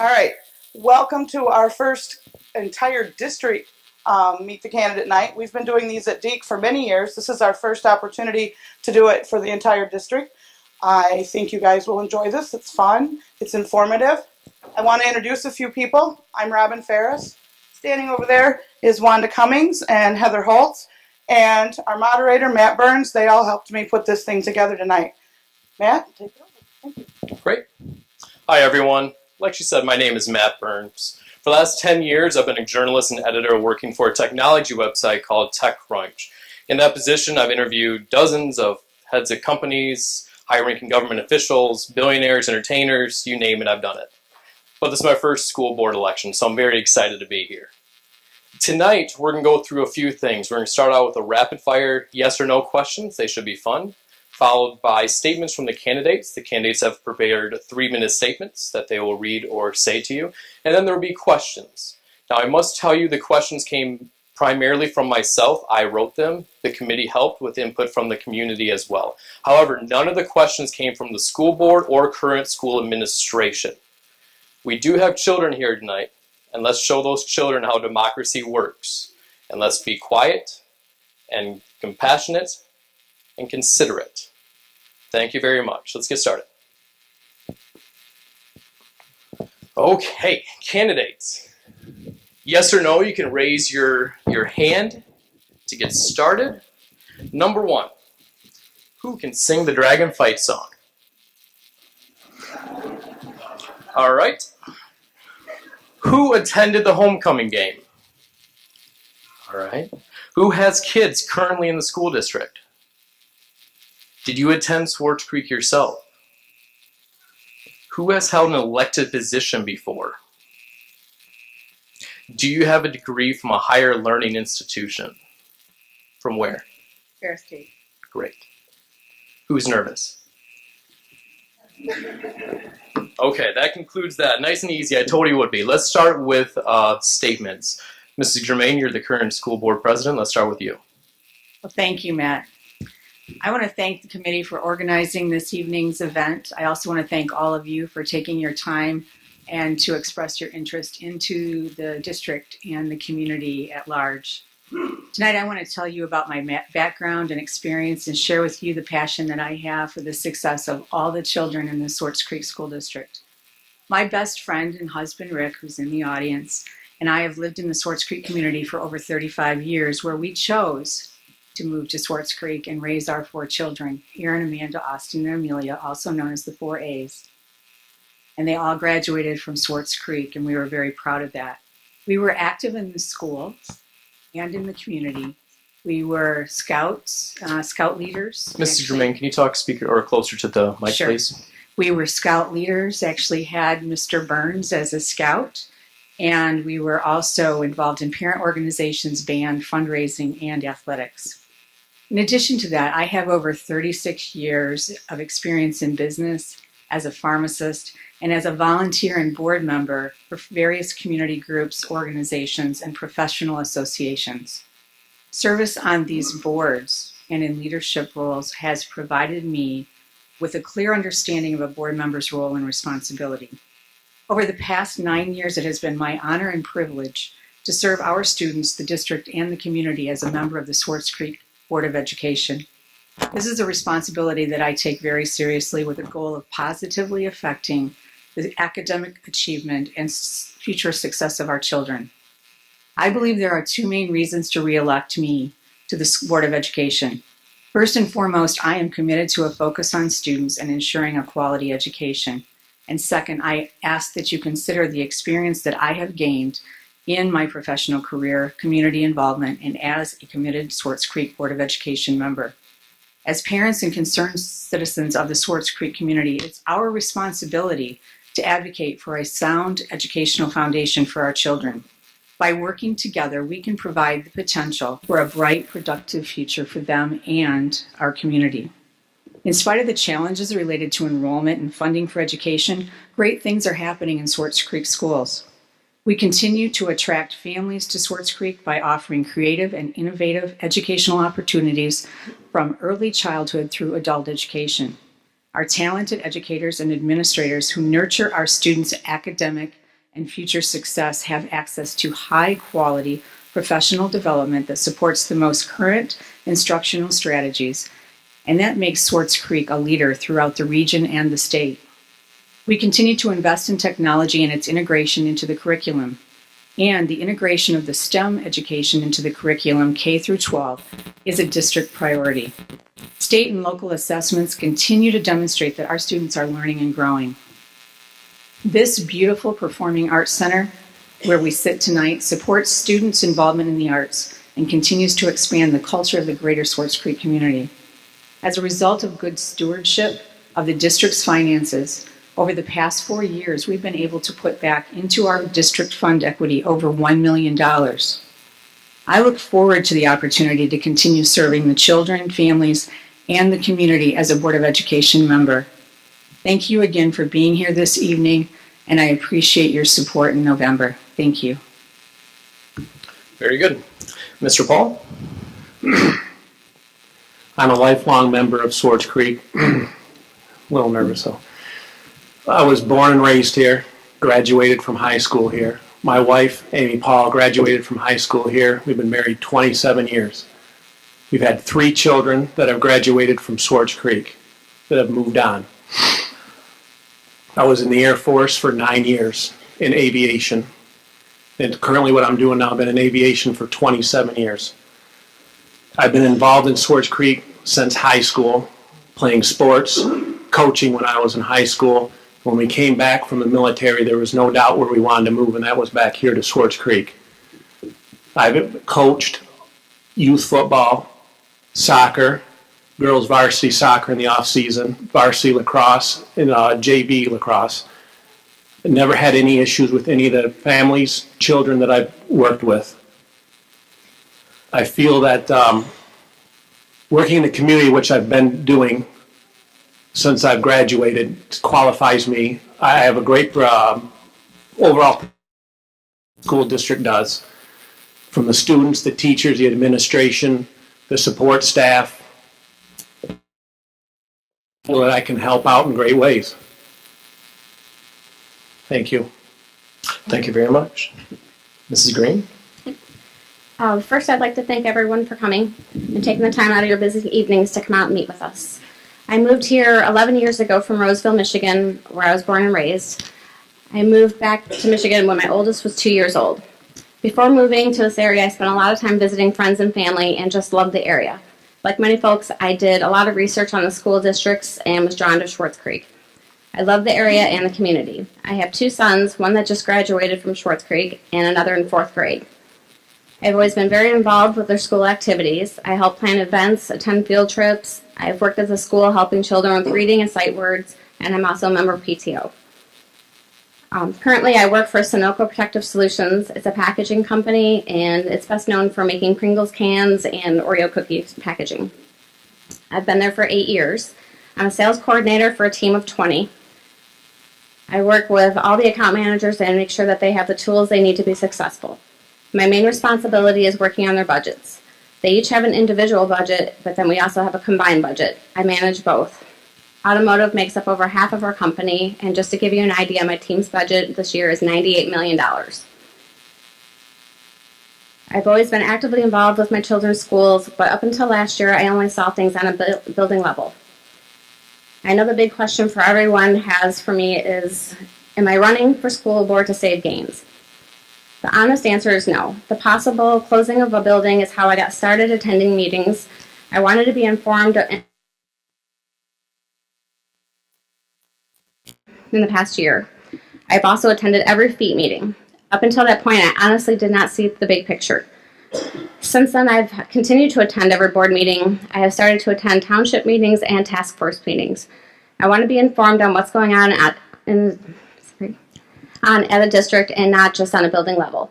All right, welcome to our first entire district Meet the Candidate Night. We've been doing these at Deke for many years. This is our first opportunity to do it for the entire district. I think you guys will enjoy this. It's fun. It's informative. I want to introduce a few people. I'm Robin Ferris. Standing over there is Wanda Cummings and Heather Holtz. And our moderator, Matt Burns. They all helped me put this thing together tonight. Matt, take it over. Thank you. Great. Hi, everyone. Like she said, my name is Matt Burns. For the last 10 years, I've been a journalist and editor working for a technology website called TechCrunch. In that position, I've interviewed dozens of heads of companies, high-ranking government officials, billionaires, entertainers, you name it, I've done it. But this is my first school board election, so I'm very excited to be here. Tonight, we're going to go through a few things. We're going to start out with a rapid-fire yes or no questions. They should be fun. Followed by statements from the candidates. The candidates have prepared 3-minute statements that they will read or say to you. And then there will be questions. Now, I must tell you the questions came primarily from myself. I wrote them. The committee helped with input from the community as well. However, none of the questions came from the school board or current school administration. We do have children here tonight, and let's show those children how democracy works. And let's be quiet and compassionate and considerate. Thank you very much. Let's get started. Okay, candidates. Yes or no, you can raise your hand to get started. Number 1, who can sing the Dragon Fight song? All right. Who attended the homecoming game? All right. Who has kids currently in the school district? Did you attend Swartz Creek yourself? Who has held an elected position before? Do you have a degree from a higher learning institution? From where? Ferris State. Great. Who's nervous? Okay, that concludes that. Nice and easy. I told you it would be. Let's start with statements. Mrs. Germain, you're the current school board president. Let's start with you. Well, thank you, Matt. I want to thank the committee for organizing this evening's event. I also want to thank all of you for taking your time and to express your interest into the district and the community at large. Tonight, I want to tell you about my background and experience and share with you the passion that I have for the success of all the children in the Swartz Creek School District. My best friend and husband, Rick, who's in the audience, and I have lived in the Swartz Creek community for over 35 years, where we chose to move to Swartz Creek and raise our 4 children, Aaron, Amanda, Austin, and Amelia, also known as the 4 A's. And they all graduated from Swartz Creek, and we were very proud of that. We were active in the schools and in the community. We were scouts, scout leaders. Mrs. Germain, can you talk speaker or closer to the mic, Sure. please? We were scout leaders, actually had Mr. Burns as a scout, and we were also involved in parent organizations, band, fundraising, and athletics. In addition to that, I have over 36 years of experience in business as a pharmacist and as a volunteer and board member for various community groups, organizations, and professional associations. Service on these boards and in leadership roles has provided me with a clear understanding of a board member's role and responsibility. Over the past 9 years, it has been my honor and privilege to serve our students, the district, and the community as a member of the Swartz Creek Board of Education. This is a responsibility that I take very seriously with a goal of positively affecting the academic achievement and future success of our children. I believe there are 2 main reasons to re-elect me to the Board of Education. First and foremost, I am committed to a focus on students and ensuring a quality education. And second, I ask that you consider the experience that I have gained in my professional career, community involvement, and as a committed Swartz Creek Board of Education member. As parents and concerned citizens of the Swartz Creek community, it's our responsibility to advocate for a sound educational foundation for our children. By working together, we can provide the potential for a bright, productive future for them and our community. In spite of the challenges related to enrollment and funding for education, great things are happening in Swartz Creek schools. We continue to attract families to Swartz Creek by offering creative and innovative educational opportunities from early childhood through adult education. Our talented educators and administrators who nurture our students' academic and future success have access to high-quality professional development that supports the most current instructional strategies, and that makes Swartz Creek a leader throughout the region and the state. We continue to invest in technology and its integration into the curriculum, and the integration of the STEM education into the curriculum K through 12 is a district priority. State and local assessments continue to demonstrate that our students are learning and growing. This beautiful performing arts center, where we sit tonight, supports students' involvement in the arts and continues to expand the culture of the greater Swartz Creek community. As a result of good stewardship of the district's finances, over the past 4 years, we've been able to put back into our district fund equity over $1 million. I look forward to the opportunity to continue serving the children, families, and the community as a Board of Education member. Thank you again for being here this evening, and I appreciate your support in November. Thank you. Very good. Mr. Paul? I'm a lifelong member of Swartz Creek. A little nervous though. I was born and raised here, graduated from high school here. My wife, Amy Paul, graduated from high school here. We've been married 27 years. We've had 3 children that have graduated from Swartz Creek that have moved on. I was in the Air Force for 9 years in aviation. And currently what I'm doing now, I've been in aviation for 27 years. I've been involved in Swartz Creek since high school, playing sports, coaching when I was in high school. When we came back from the military, there was no doubt where we wanted to move, and that was back here to Swartz Creek. I've coached youth football, soccer, girls varsity soccer in the off-season, varsity lacrosse, and JV lacrosse. I never had any issues with any of the families, children that I've worked with. I feel that working in the community, which I've been doing since I've graduated, qualifies me. I have a great overall school district does. From the students, the teachers, the administration, the support staff, so that I can help out in great ways. Thank you. Thank you very much. Mrs. Green? First, I'd like to thank everyone for coming and taking the time out of your busy evenings to come out and meet with us. I moved here 11 years ago from Roseville, Michigan, where I was born and raised. I moved back to Michigan when my oldest was 2 years old. Before moving to this area, I spent a lot of time visiting friends and family and just loved the area. Like many folks, I did a lot of research on the school districts and was drawn to Swartz Creek. I love the area and the community. I have 2 sons, one that just graduated from Swartz Creek and another in 4th grade. I've always been very involved with their school activities. I help plan events, attend field trips. I've worked at the school helping children with reading and sight words, and I'm also a member of PTO. Currently, I work for Sunoco Protective Solutions. It's a packaging company, and it's best known for making Pringles cans and Oreo cookies packaging. I've been there for 8 years. I'm a sales coordinator for a team of 20. I work with all the account managers and make sure that they have the tools they need to be successful. My main responsibility is working on their budgets. They each have an individual budget, but then we also have a combined budget. I manage both. Automotive makes up over half of our company, and just to give you an idea, my team's budget this year is $98 million. I've always been actively involved with my children's schools, but up until last year, I only saw things on a building level. I know the big question for everyone has for me is, am I running for school board to save gains? The honest answer is no. The possible closing of a building is how I got started attending meetings. I wanted to be informed in the past year. I've also attended every FEET meeting. Up until that point, I honestly did not see the big picture. Since then, I've continued to attend every board meeting. I have started to attend township meetings and task force meetings. I want to be informed on what's going on at a district and not just on a building level.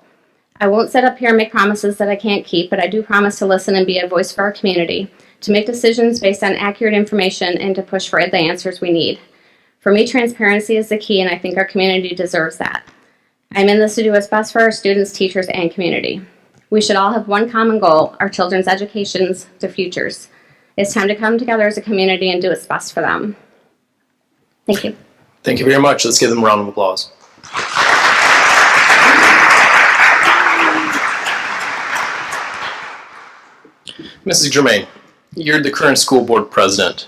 I won't sit up here and make promises that I can't keep, but I do promise to listen and be a voice for our community, to make decisions based on accurate information, and to push for the answers we need. For me, transparency is the key, and I think our community deserves that. I'm in this to do what's best for our students, teachers, and community. We should all have one common goal: our children's educations, their futures. It's time to come together as a community and do what's best for them. Thank you. Thank you very much. Let's give them a round of applause. Mrs. Germain, you're the current school board president.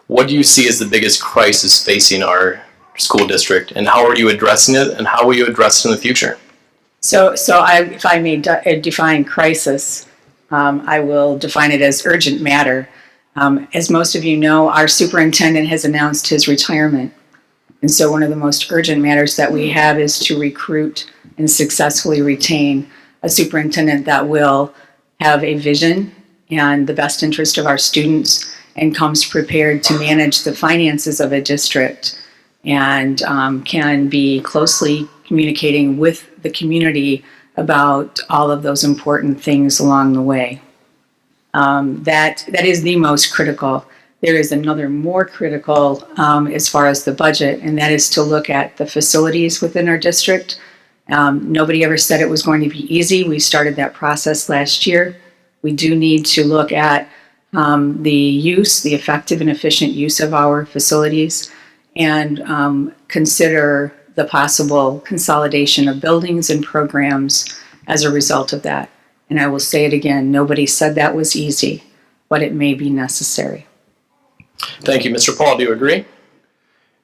What do you see as the biggest crisis facing our school district, and how are you addressing it, and how will you address it in the future? If I may define crisis, I will define it as urgent matter. As most of you know, our superintendent has announced his retirement. And so one of the most urgent matters that we have is to recruit and successfully retain a superintendent that will have a vision and the best interest of our students and comes prepared to manage the finances of a district and can be closely communicating with the community about all of those important things along the way. That is the most critical. There is another more critical as far as the budget, and that is to look at the facilities within our district. Nobody ever said it was going to be easy. We started that process last year. We do need to look at the effective and efficient use of our facilities, and consider the possible consolidation of buildings and programs as a result of that. And I will say it again, nobody said that was easy, but it may be necessary. Thank you. Mr. Paul, do you agree?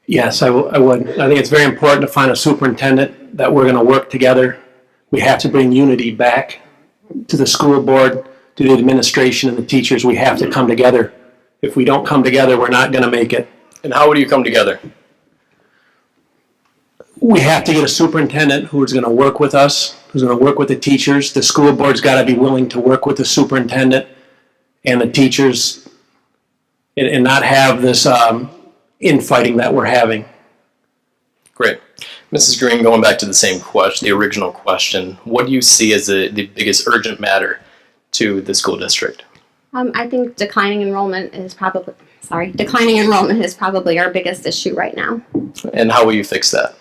Yes, I would. I think it's very important to find a superintendent that we're going to work together. We have to bring unity back to the school board, to the administration and the teachers. We have to come together. If we don't come together, we're not going to make it. And how would you come together? We have to get a superintendent who is going to work with us, who's going to work with the teachers. The school board's got to be willing to work with the superintendent and the teachers and not have this infighting that we're having. Great. Mrs. Green, going back to the same question, the original question, what do you see as the biggest urgent matter to the school district? I think declining enrollment is probably our biggest issue right now. And how will you fix that?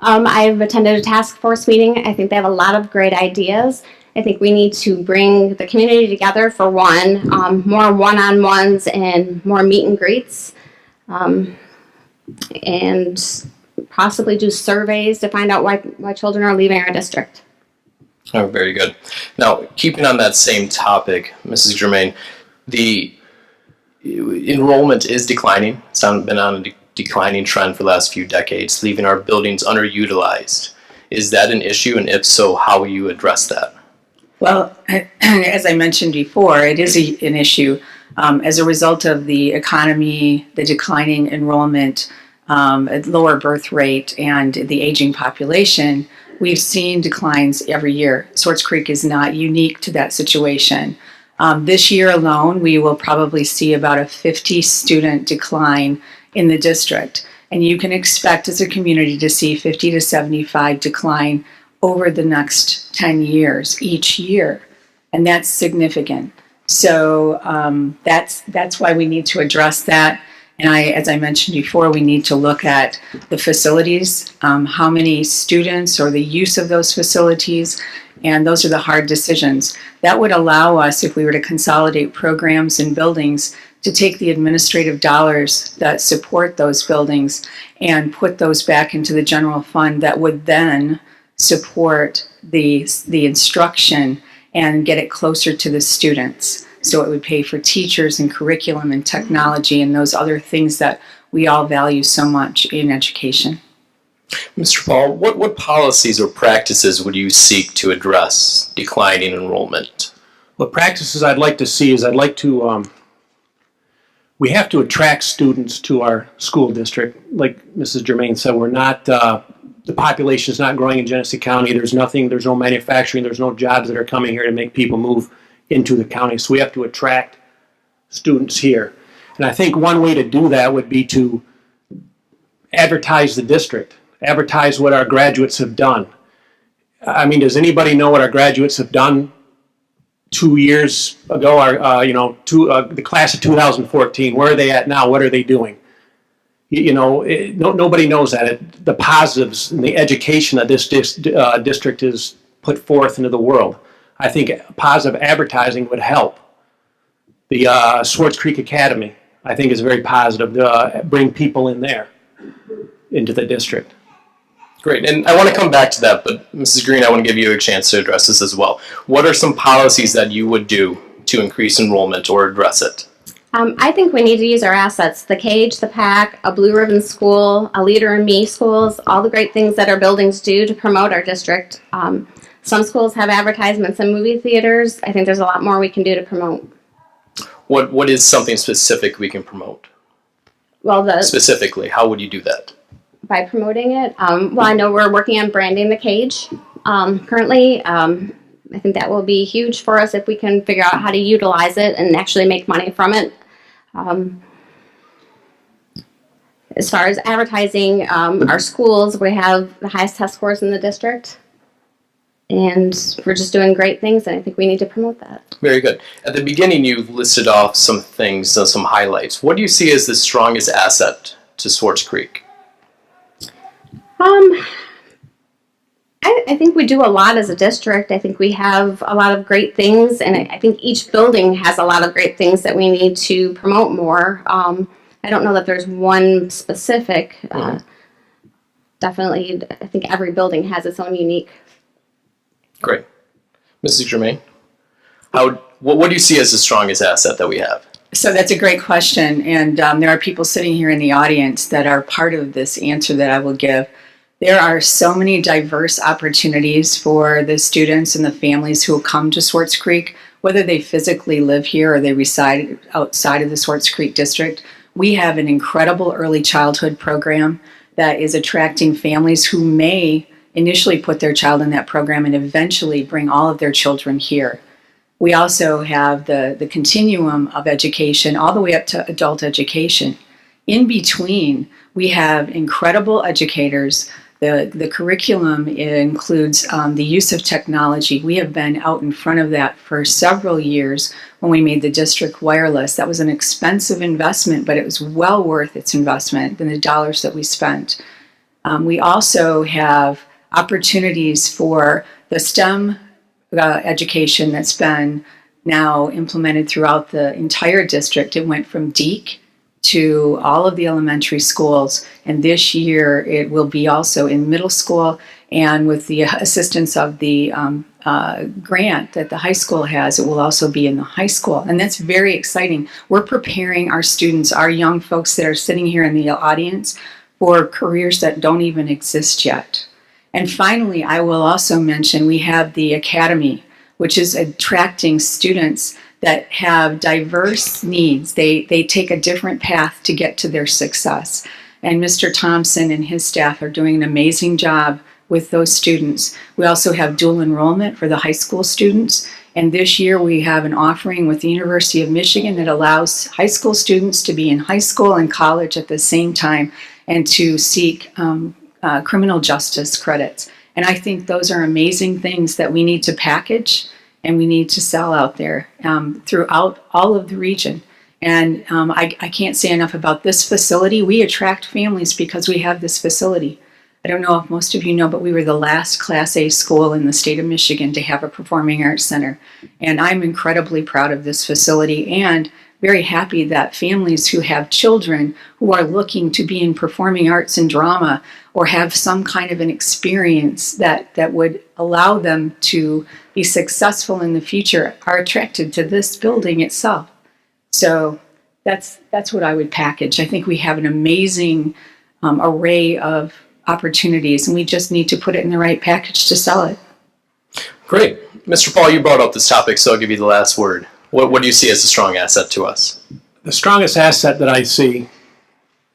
I've attended a task force meeting. I think they have a lot of great ideas. I think we need to bring the community together for one, more one-on-ones and more meet and greets, and possibly do surveys to find out why children are leaving our district. Oh, very good. Now, keeping on that same topic, Mrs. Germain, the enrollment is declining. It's been on a declining trend for the last few decades, leaving our buildings underutilized. Is that an issue, and if so, how will you address that? Well, as I mentioned before, it is an issue. As a result of the economy, the declining enrollment, lower birth rate, and the aging population, we've seen declines every year. Swartz Creek is not unique to that situation. This year alone, we will probably see about a 50 student decline in the district. And you can expect as a community to see 50 to 75 decline over the next 10 years, each year. And that's significant. So that's why we need to address that. And as I mentioned before, we need to look at the facilities, how many students or the use of those facilities, and those are the hard decisions. That would allow us, if we were to consolidate programs and buildings, to take the administrative dollars that support those buildings and put those back into the general fund that would then support the instruction and get it closer to the students. So it would pay for teachers and curriculum and technology and those other things that we all value so much in education. Mr. Paul, what policies or practices would you seek to address declining enrollment? What practices I'd like to see is we have to attract students to our school district. Like Mrs. Germain said, the population is not growing in Genesee County. There's no manufacturing, there's no jobs that are coming here to make people move into the county. So we have to attract students here. And I think one way to do that would be to advertise the district, advertise what our graduates have done. I mean, does anybody know what our graduates have done 2 years ago? The class of 2014, where are they at now? What are they doing? Nobody knows that. The positives and the education that this district has put forth into the world. I think positive advertising would help. The Swartz Creek Academy, I think, is very positive to bring people in there, into the district. Great, and I want to come back to that, but Mrs. Green, I want to give you a chance to address this as well. What are some policies that you would do to increase enrollment or address it? I think we need to use our assets, the cage, the pack, a blue ribbon school, a leader in me schools, all the great things that our buildings do to promote our district. Some schools have advertisements in movie theaters. I think there's a lot more we can do to promote. What is something specific we can promote? Well, Specifically, how would you do that? by promoting it, well, I know we're working on branding the cage currently. I think that will be huge for us if we can figure out how to utilize it and actually make money from it. As far as advertising, our schools, we have the highest test scores in the district. And we're just doing great things, and I think we need to promote that. Very good. At the beginning, you listed off some things, some highlights. What do you see as the strongest asset to Swartz Creek? I think we do a lot as a district. I think we have a lot of great things, and I think each building has a lot of great things that we need to promote more. I don't know that there's one specific. Definitely, I think every building has its own unique. Great. Mrs. Germain, what do you see as the strongest asset that we have? So that's a great question, and there are people sitting here in the audience that are part of this answer that I will give. There are so many diverse opportunities for the students and the families who will come to Swartz Creek, whether they physically live here or they reside outside of the Swartz Creek district. We have an incredible early childhood program that is attracting families who may initially put their child in that program and eventually bring all of their children here. We also have the continuum of education all the way up to adult education. In between, we have incredible educators. The curriculum includes the use of technology. We have been out in front of that for several years when we made the district wireless. That was an expensive investment, but it was well worth its investment and the dollars that we spent. We also have opportunities for the STEM education that's been now implemented throughout the entire district. It went from Deke to all of the elementary schools, and this year it will be also in middle school, and with the assistance of the grant that the high school has, it will also be in the high school, and that's very exciting. We're preparing our students, our young folks that are sitting here in the audience, for careers that don't even exist yet. And finally, I will also mention we have the Academy, which is attracting students that have diverse needs. They take a different path to get to their success. And Mr. Thompson and his staff are doing an amazing job with those students. We also have dual enrollment for the high school students. And this year we have an offering with the University of Michigan that allows high school students to be in high school and college at the same time and to seek criminal justice credits. And I think those are amazing things that we need to package and we need to sell out there throughout all of the region. And I can't say enough about this facility. We attract families because we have this facility. I don't know if most of you know, but we were the last Class A school in the state of Michigan to have a performing arts center. And I'm incredibly proud of this facility and very happy that families who have children who are looking to be in performing arts and drama or have some kind of an experience that would allow them to be successful in the future are attracted to this building itself. So that's what I would package. I think we have an amazing array of opportunities, and we just need to put it in the right package to sell it. Great. Mr. Paul, you brought up this topic, so I'll give you the last word. What do you see as a strong asset to us? The strongest asset that I see,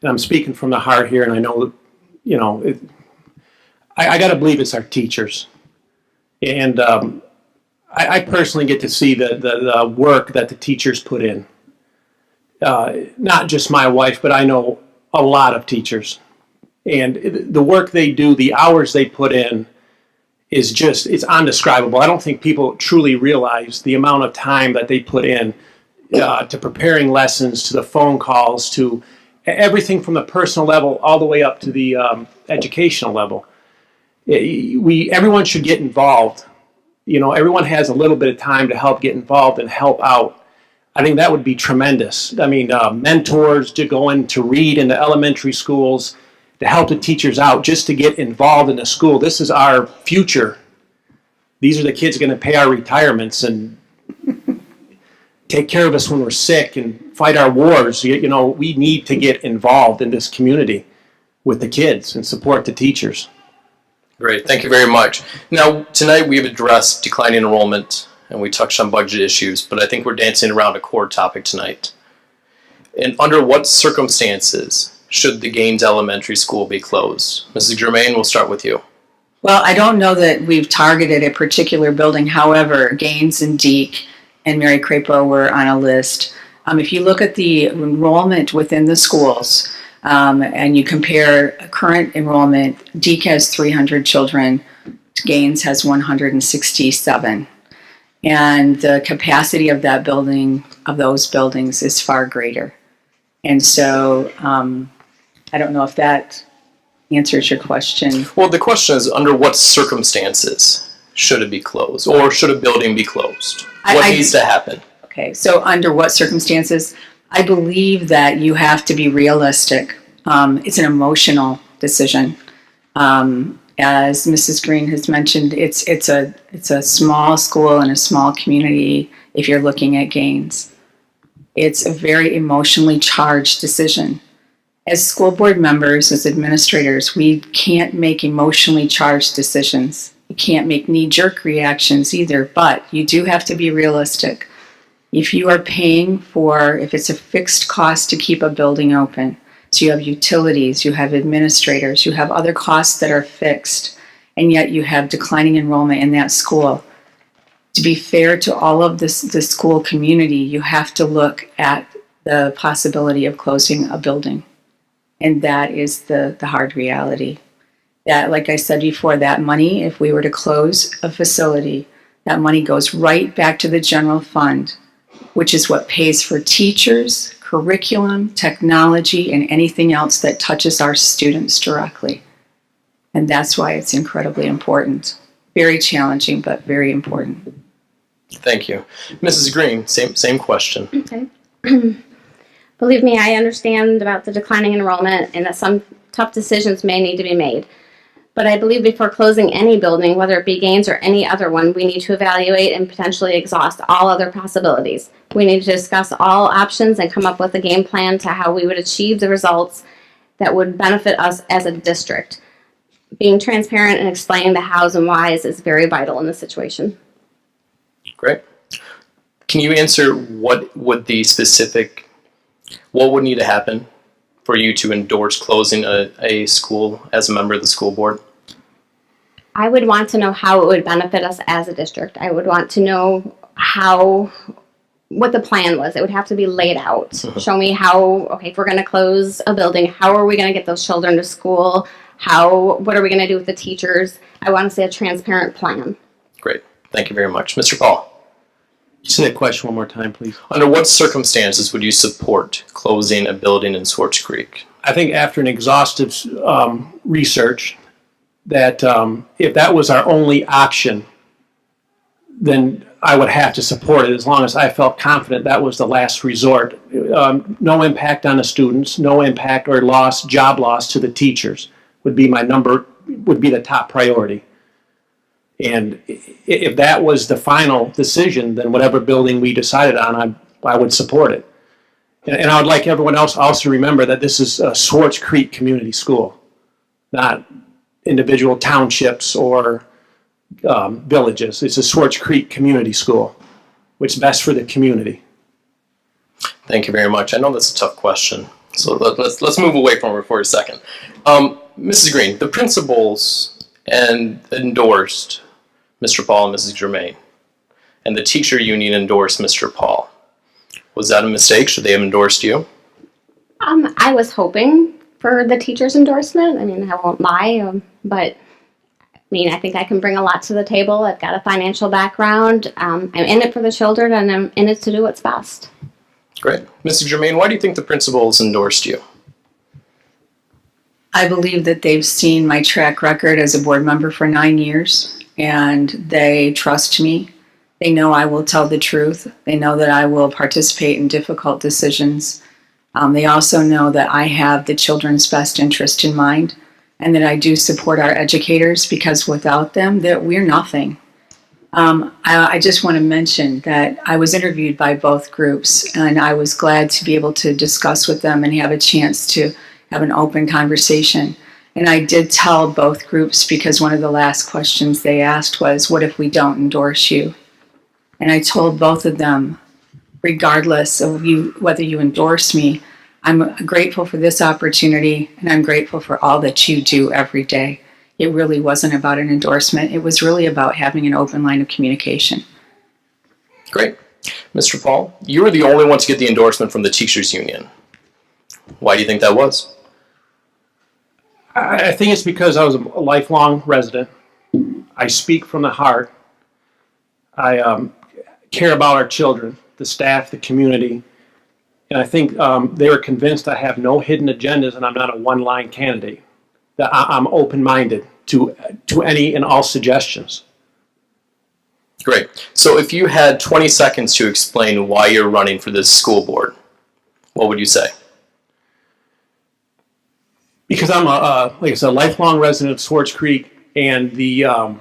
and I'm speaking from the heart here, and I know, I got to believe it's our teachers. And I personally get to see the work that the teachers put in. Not just my wife, but I know a lot of teachers. And the work they do, the hours they put in, is just, it's undescribable. I don't think people truly realize the amount of time that they put in to preparing lessons, to the phone calls, to everything from the personal level all the way up to the educational level. Everyone should get involved. Everyone has a little bit of time to help get involved and help out. I think that would be tremendous. I mean, mentors to go in to read in the elementary schools, to help the teachers out, just to get involved in the school. This is our future. These are the kids going to pay our retirements, and take care of us when we're sick and fight our wars. We need to get involved in this community with the kids and support the teachers. Great, thank you very much. Now, tonight we've addressed declining enrollment and we touched on budget issues, but I think we're dancing around a core topic tonight. And under what circumstances should the Gaines Elementary School be closed? Mrs. Germain, we'll start with you. Well, I don't know that we've targeted a particular building. However, Gaines and Deke and Mary Crapo were on a list. If you look at the enrollment within the schools and you compare current enrollment, Deke has 300 children, Gaines has 167. And the capacity of that building, of those buildings, is far greater. And so I don't know if that answers your question. Well, the question is, under what circumstances should it be closed? Or should a building be closed? What needs to happen? Okay, so under what circumstances? I believe that you have to be realistic. It's an emotional decision. As Mrs. Green has mentioned, it's a small school in a small community if you're looking at Gaines. It's a very emotionally charged decision. As school board members, as administrators, we can't make emotionally charged decisions. You can't make knee-jerk reactions either, but you do have to be realistic. If you are paying for, if it's a fixed cost to keep a building open, so you have utilities, you have administrators, you have other costs that are fixed, and yet you have declining enrollment in that school. To be fair to all of the school community, you have to look at the possibility of closing a building. And that is the hard reality. That, like I said before, that money, if we were to close a facility, that money goes right back to the general fund, which is what pays for teachers, curriculum, technology, and anything else that touches our students directly. And that's why it's incredibly important. Very challenging, but very important. Thank you. Mrs. Green, same question. Okay. Believe me, I understand about the declining enrollment and that some tough decisions may need to be made. But I believe before closing any building, whether it be Gaines or any other one, we need to evaluate and potentially exhaust all other possibilities. We need to discuss all options and come up with a game plan to how we would achieve the results that would benefit us as a district. Being transparent and explaining the hows and whys is very vital in this situation. Great. Can you answer what would need to happen for you to endorse closing a school as a member of the school board? I would want to know how it would benefit us as a district. I would want to know what the plan was. It would have to be laid out. Mm-hmm. Show me if we're going to close a building, how are we going to get those children to school? What are we going to do with the teachers? I want to see a transparent plan. Great. Thank you very much. Mr. Paul, Say that question one more time, please. under what circumstances would you support closing a building in Swartz Creek? I think after an exhaustive research, that if that was our only option, then I would have to support it as long as I felt confident that was the last resort. No impact on the students, no impact or job loss to the teachers would be the top priority. And if that was the final decision, then whatever building we decided on, I would support it. And I would like everyone else also to remember that this is a Swartz Creek Community School, not individual townships or villages. It's a Swartz Creek Community School, which is best for the community. Thank you very much. I know that's a tough question, so let's move away from it for a second. Mrs. Green, the principals endorsed Mr. Paul and Mrs. Germain, and the teacher union endorsed Mr. Paul. Was that a mistake? Should they have endorsed you? I was hoping for the teacher's endorsement. I mean, I won't lie, but I think I can bring a lot to the table. I've got a financial background. I'm in it for the children, and I'm in it to do what's best. Great. Mrs. Germain, why do you think the principals endorsed you? I believe that they've seen my track record as a board member for 9 years, and they trust me. They know I will tell the truth. They know that I will participate in difficult decisions. They also know that I have the children's best interest in mind, and that I do support our educators, because without them, that we're nothing. I just want to mention that I was interviewed by both groups, and I was glad to be able to discuss with them and have a chance to have an open conversation. And I did tell both groups, because one of the last questions they asked was, what if we don't endorse you? And I told both of them, regardless of whether you endorse me, I'm grateful for this opportunity, and I'm grateful for all that you do every day. It really wasn't about an endorsement. It was really about having an open line of communication. Great. Mr. Paul, you were the only one to get the endorsement from the teachers union. Why do you think that was? I think it's because I was a lifelong resident. I speak from the heart. I care about our children, the staff, the community. And I think they were convinced I have no hidden agendas and I'm not a one-line candidate. That I'm open-minded to any and all suggestions. Great. So if you had 20 seconds to explain why you're running for this school board, what would you say? Because I'm like I said, a lifelong resident of Swartz Creek, and the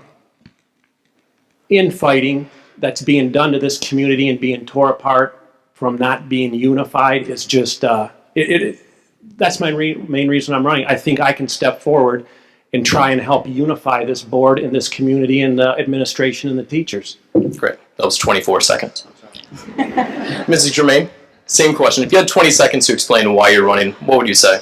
infighting that's being done to this community and being tore apart from not being unified is just that's my main reason I'm running. I think I can step forward and try and help unify this board and this community and the administration and the teachers. Great. That was 24 seconds. Mrs. Germain, same question. If you had 20 seconds to explain why you're running, what would you say?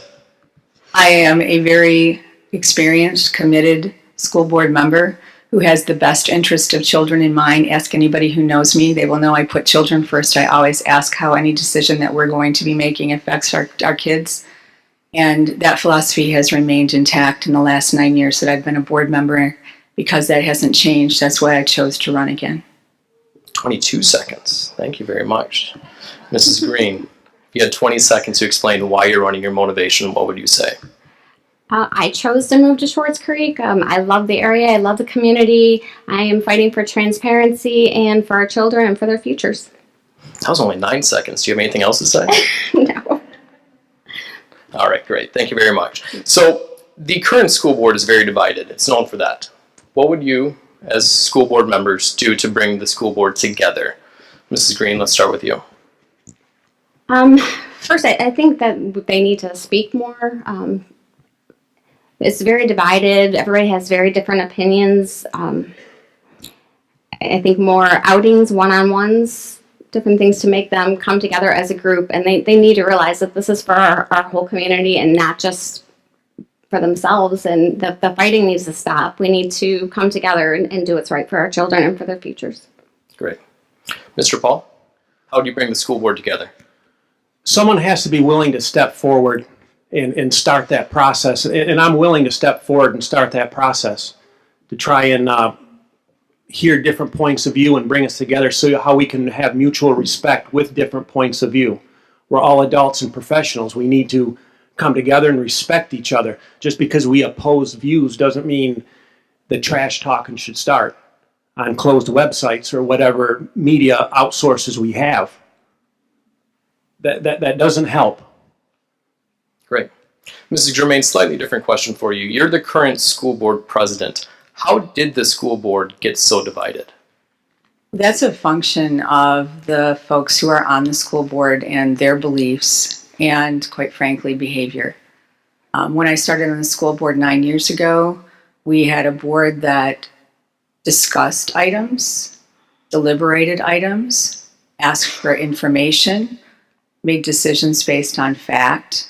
I am a very experienced, committed school board member who has the best interest of children in mind. Ask anybody who knows me. They will know I put children first. I always ask how any decision that we're going to be making affects our kids. And that philosophy has remained intact in the last 9 years that I've been a board member. Because that hasn't changed, that's why I chose to run again. 22 seconds. Thank you very much. Mrs. Green, if you had 20 seconds to explain why you're running, your motivation, what would you say? I chose to move to Swartz Creek. I love the area. I love the community. I am fighting for transparency and for our children and for their futures. That was only 9 seconds. Do you have anything else to say? No. All right, great. Thank you very much. So the current school board is very divided. It's known for that. What would you, as school board members, do to bring the school board together? Mrs. Green, let's start with you. First, I think that they need to speak more. It's very divided. Everybody has very different opinions. I think more outings, one-on-ones, different things to make them come together as a group. And they need to realize that this is for our whole community and not just for themselves. And the fighting needs to stop. We need to come together and do what's right for our children and for their futures. Great. Mr. Paul, how do you bring the school board together? Someone has to be willing to step forward and start that process. And I'm willing to step forward and start that process to try and hear different points of view and bring us together so how we can have mutual respect with different points of view. We're all adults and professionals. We need to come together and respect each other. Just because we oppose views doesn't mean the trash talking should start on closed websites or whatever media outsources we have. That doesn't help. Great. Mrs. Germain, slightly different question for you. You're the current school board president. How did the school board get so divided? That's a function of the folks who are on the school board and their beliefs and, quite frankly, behavior. When I started on the school board 9 years ago, we had a board that discussed items, deliberated items, asked for information, made decisions based on fact.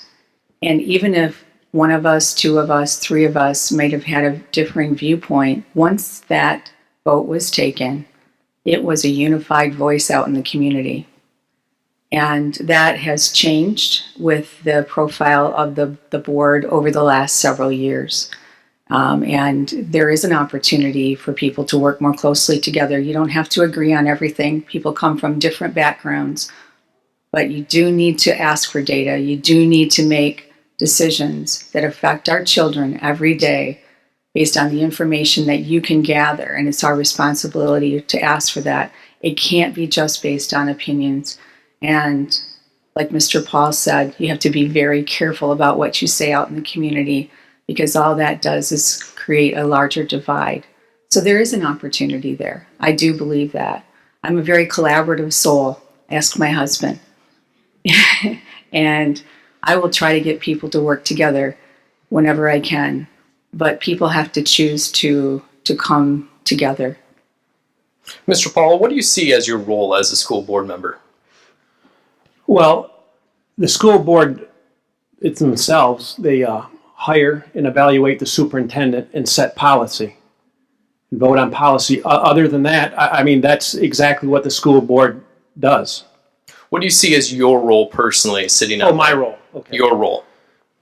And even if one of us, two of us, three of us might have had a differing viewpoint, once that vote was taken, it was a unified voice out in the community. And that has changed with the profile of the board over the last several years. And there is an opportunity for people to work more closely together. You don't have to agree on everything. People come from different backgrounds. But you do need to ask for data. You do need to make decisions that affect our children every day based on the information that you can gather. And it's our responsibility to ask for that. It can't be just based on opinions. And like Mr. Paul said, you have to be very careful about what you say out in the community because all that does is create a larger divide. So there is an opportunity there. I do believe that. I'm a very collaborative soul. Ask my husband. And I will try to get people to work together whenever I can. But people have to choose to come together. Mr. Paul, what do you see as your role as a school board member? Well, the school board, it's themselves, they hire and evaluate the superintendent and set policy and vote on policy. Other than that, I mean, that's exactly what the school board does. What do you see as your role personally sitting on Oh, my role. Okay. your role?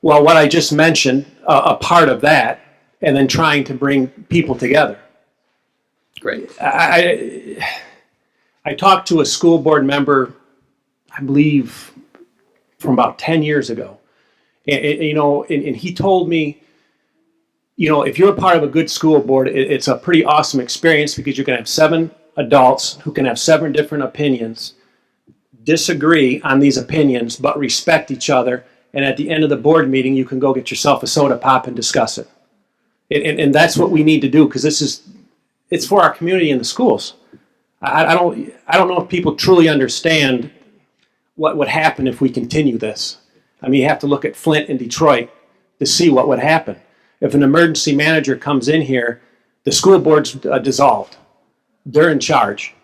Well, what I just mentioned, a part of that, and then trying to bring people together. Great. I talked to a school board member, I believe, from about 10 years ago. And he told me, if you're a part of a good school board, it's a pretty awesome experience because you can have 7 adults who can have 7 different opinions, disagree on these opinions, but respect each other. And at the end of the board meeting, you can go get yourself a soda pop and discuss it. And that's what we need to do because it's for our community and the schools. I don't know if people truly understand what would happen if we continue this. I mean, you have to look at Flint and Detroit to see what would happen. If an emergency manager comes in here, the school board's dissolved. They're in charge.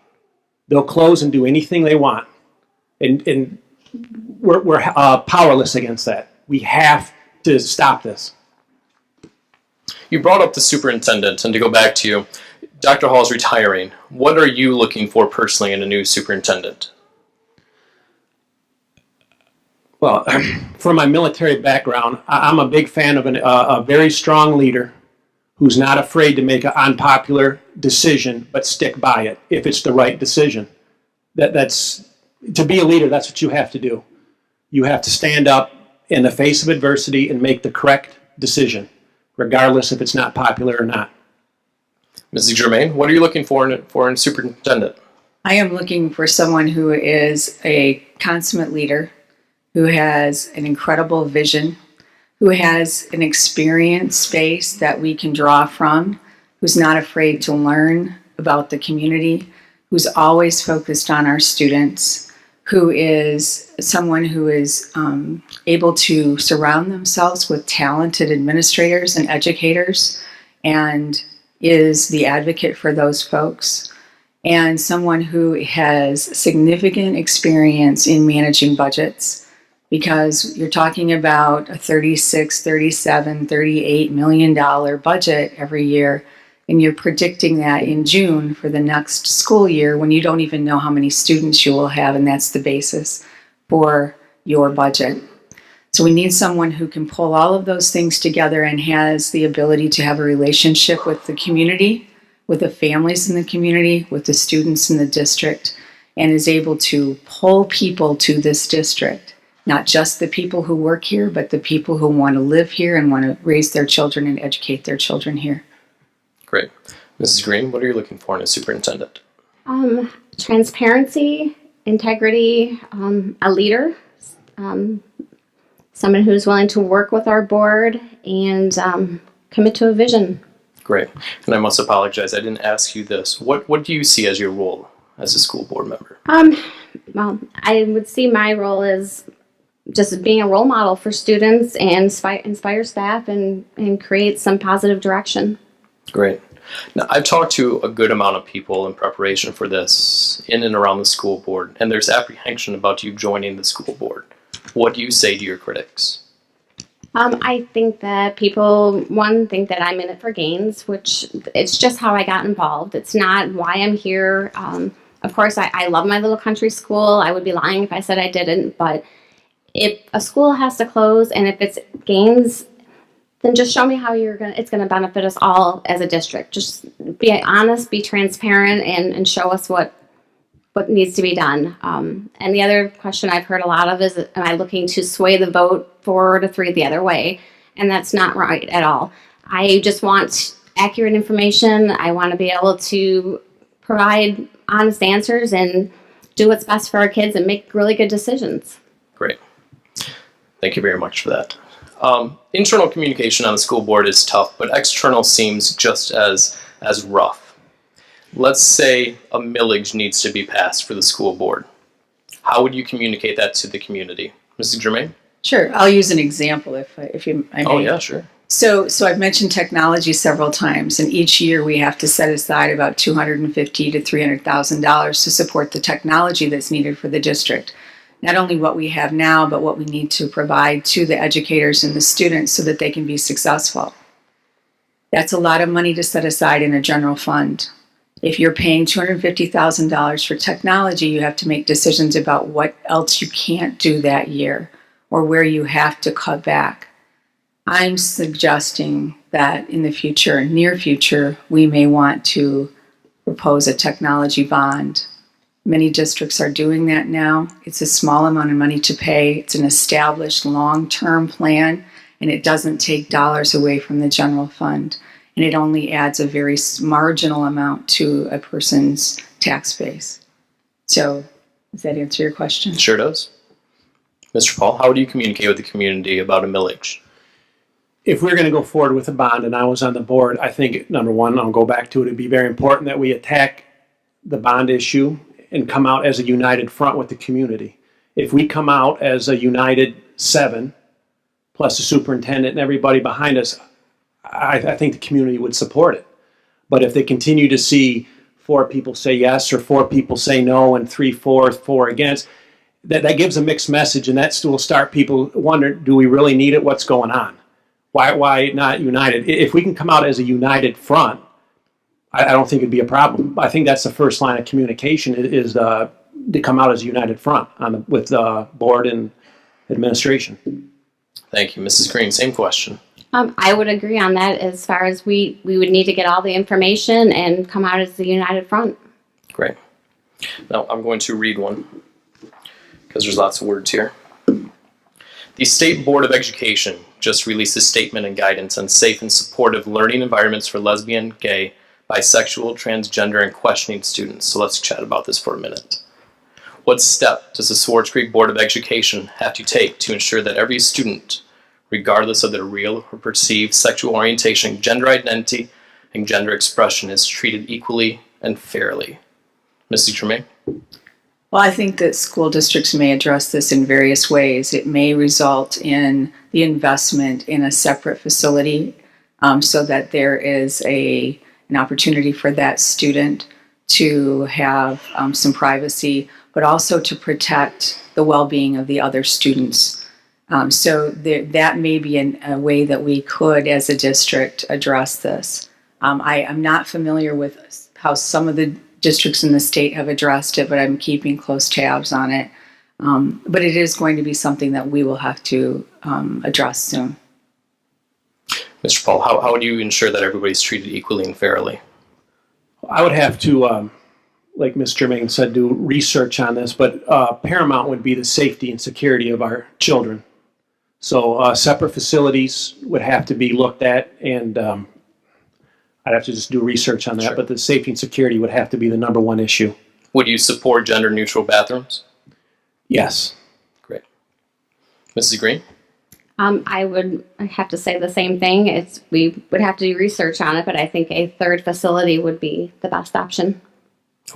They'll close and do anything they want. And we're powerless against that. We have to stop this. You brought up the superintendent, and to go back to you, Dr. Hall's retiring. What are you looking for personally in a new superintendent? Well, from my military background, I'm a big fan of a very strong leader who's not afraid to make an unpopular decision, but stick by it if it's the right decision. That's to be a leader, that's what you have to do. You have to stand up in the face of adversity and make the correct decision, regardless if it's not popular or not. Mrs. Germain, what are you looking for in a superintendent? I am looking for someone who is a consummate leader, who has an incredible vision, who has an experience base that we can draw from, who's not afraid to learn about the community, who's always focused on our students, who is someone who is able to surround themselves with talented administrators and educators and is the advocate for those folks, and someone who has significant experience in managing budgets, because you're talking about a $36, $37, $38 million budget every year, and you're predicting that in June for the next school year when you don't even know how many students you will have, and that's the basis for your budget. So we need someone who can pull all of those things together and has the ability to have a relationship with the community, with the families in the community, with the students in the district, and is able to pull people to this district. Not just the people who work here, but the people who want to live here and want to raise their children and educate their children here. Great. Mrs. Green, what are you looking for in a superintendent? Transparency, integrity, a leader, someone who's willing to work with our board and commit to a vision. Great. And I must apologize, I didn't ask you this. What do you see as your role as a school board member? Well, I would see my role as just being a role model for students and inspire staff and create some positive direction. Great. Now, I've talked to a good amount of people in preparation for this in and around the school board, and there's apprehension about you joining the school board. What do you say to your critics? I think that people, think that I'm in it for gains, which it's just how I got involved. It's not why I'm here. Of course, I love my little country school. I would be lying if I said I didn't, but if a school has to close and if it's gains, then just show me how it's gonna benefit us all as a district. Just be honest, be transparent, and show us what needs to be done. And the other question I've heard a lot of is, am I looking to sway the vote 4 to 3 the other way? And that's not right at all. I just want accurate information. I want to be able to provide honest answers and do what's best for our kids and make really good decisions. Great. Thank you very much for that. Internal communication on the school board is tough, but external seems just as rough. Let's say a millage needs to be passed for the school board. How would you communicate that to the community? Mrs. Germain? Sure, I'll use an example if I may. Oh, yeah, sure. So I've mentioned technology several times, and each year we have to set aside about $250,000 to $300,000 to support the technology that's needed for the district. Not only what we have now, but what we need to provide to the educators and the students so that they can be successful. That's a lot of money to set aside in a general fund. If you're paying $250,000 for technology, you have to make decisions about what else you can't do that year or where you have to cut back. I'm suggesting that in the future, near future, we may want to propose a technology bond. Many districts are doing that now. It's a small amount of money to pay. It's an established long-term plan, and it doesn't take dollars away from the general fund. And it only adds a very marginal amount to a person's tax base. So, does that answer your question? Sure does. Mr. Paul, how would you communicate with the community about a millage? If we're going to go forward with a bond and I was on the board, I think, number one, I'll go back to it, it'd be very important that we attack the bond issue and come out as a united front with the community. If we come out as a united 7, plus the superintendent and everybody behind us, I think the community would support it. But if they continue to see 4 people say yes or 4 people say no and 3, 4 against, that gives a mixed message, and that will start people wondering, do we really need it? What's going on? Why not united? If we can come out as a united front, I don't think it'd be a problem. I think that's the first line of communication is to come out as a united front with the board and administration. Thank you. Mrs. Green, same question. I would agree on that as far as we would need to get all the information and come out as the united front. Great. Now I'm going to read one because there's lots of words here. The State Board of Education just released a statement and guidance on safe and supportive learning environments for lesbian, gay, bisexual, transgender, and questioning students. So let's chat about this for a minute. What step does the Swartz Creek Board of Education have to take to ensure that every student, regardless of their real or perceived sexual orientation, gender identity, and gender expression, is treated equally and fairly? Mrs. Germain? Well, I think that school districts may address this in various ways. It may result in the investment in a separate facility so that there is an opportunity for that student to have some privacy, but also to protect the well-being of the other students. So that may be a way that we could, as a district, address this. I'm not familiar with how some of the districts in the state have addressed it, but I'm keeping close tabs on it. But it is going to be something that we will have to address soon. Mr. Paul, how would you ensure that everybody's treated equally and fairly? I would have to, like Ms. Germain said, do research on this, but paramount would be the safety and security of our children. So separate facilities would have to be looked at, and I'd have to just do research on that, Sure. but the safety and security would have to be the number one issue. Would you support gender-neutral bathrooms? Yes. Great. Mrs. Green? I would have to say the same thing. We would have to do research on it, but I think a third facility would be the best option.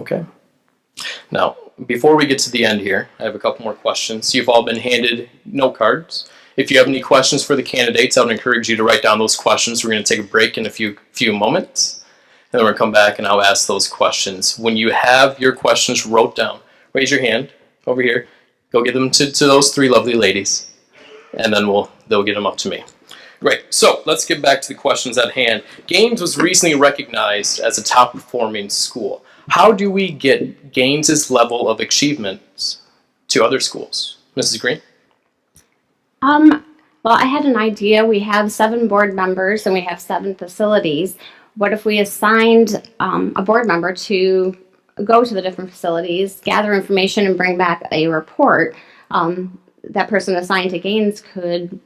Okay. Now, before we get to the end here, I have a couple more questions. You've all been handed note cards. If you have any questions for the candidates, I would encourage you to write down those questions. We're going to take a break in a few moments, and then we're going to come back and I'll ask those questions. When you have your questions wrote down, raise your hand over here. Go give them to those 3 lovely ladies, and then they'll get them up to me. Great. So let's get back to the questions at hand. Gaines was recently recognized as a top-performing school. How do we get Gaines's level of achievement to other schools? Mrs. Green? Well, I had an idea. We have 7 board members and we have 7 facilities. What if we assigned a board member to go to the different facilities, gather information, and bring back a report? That person assigned to Gaines could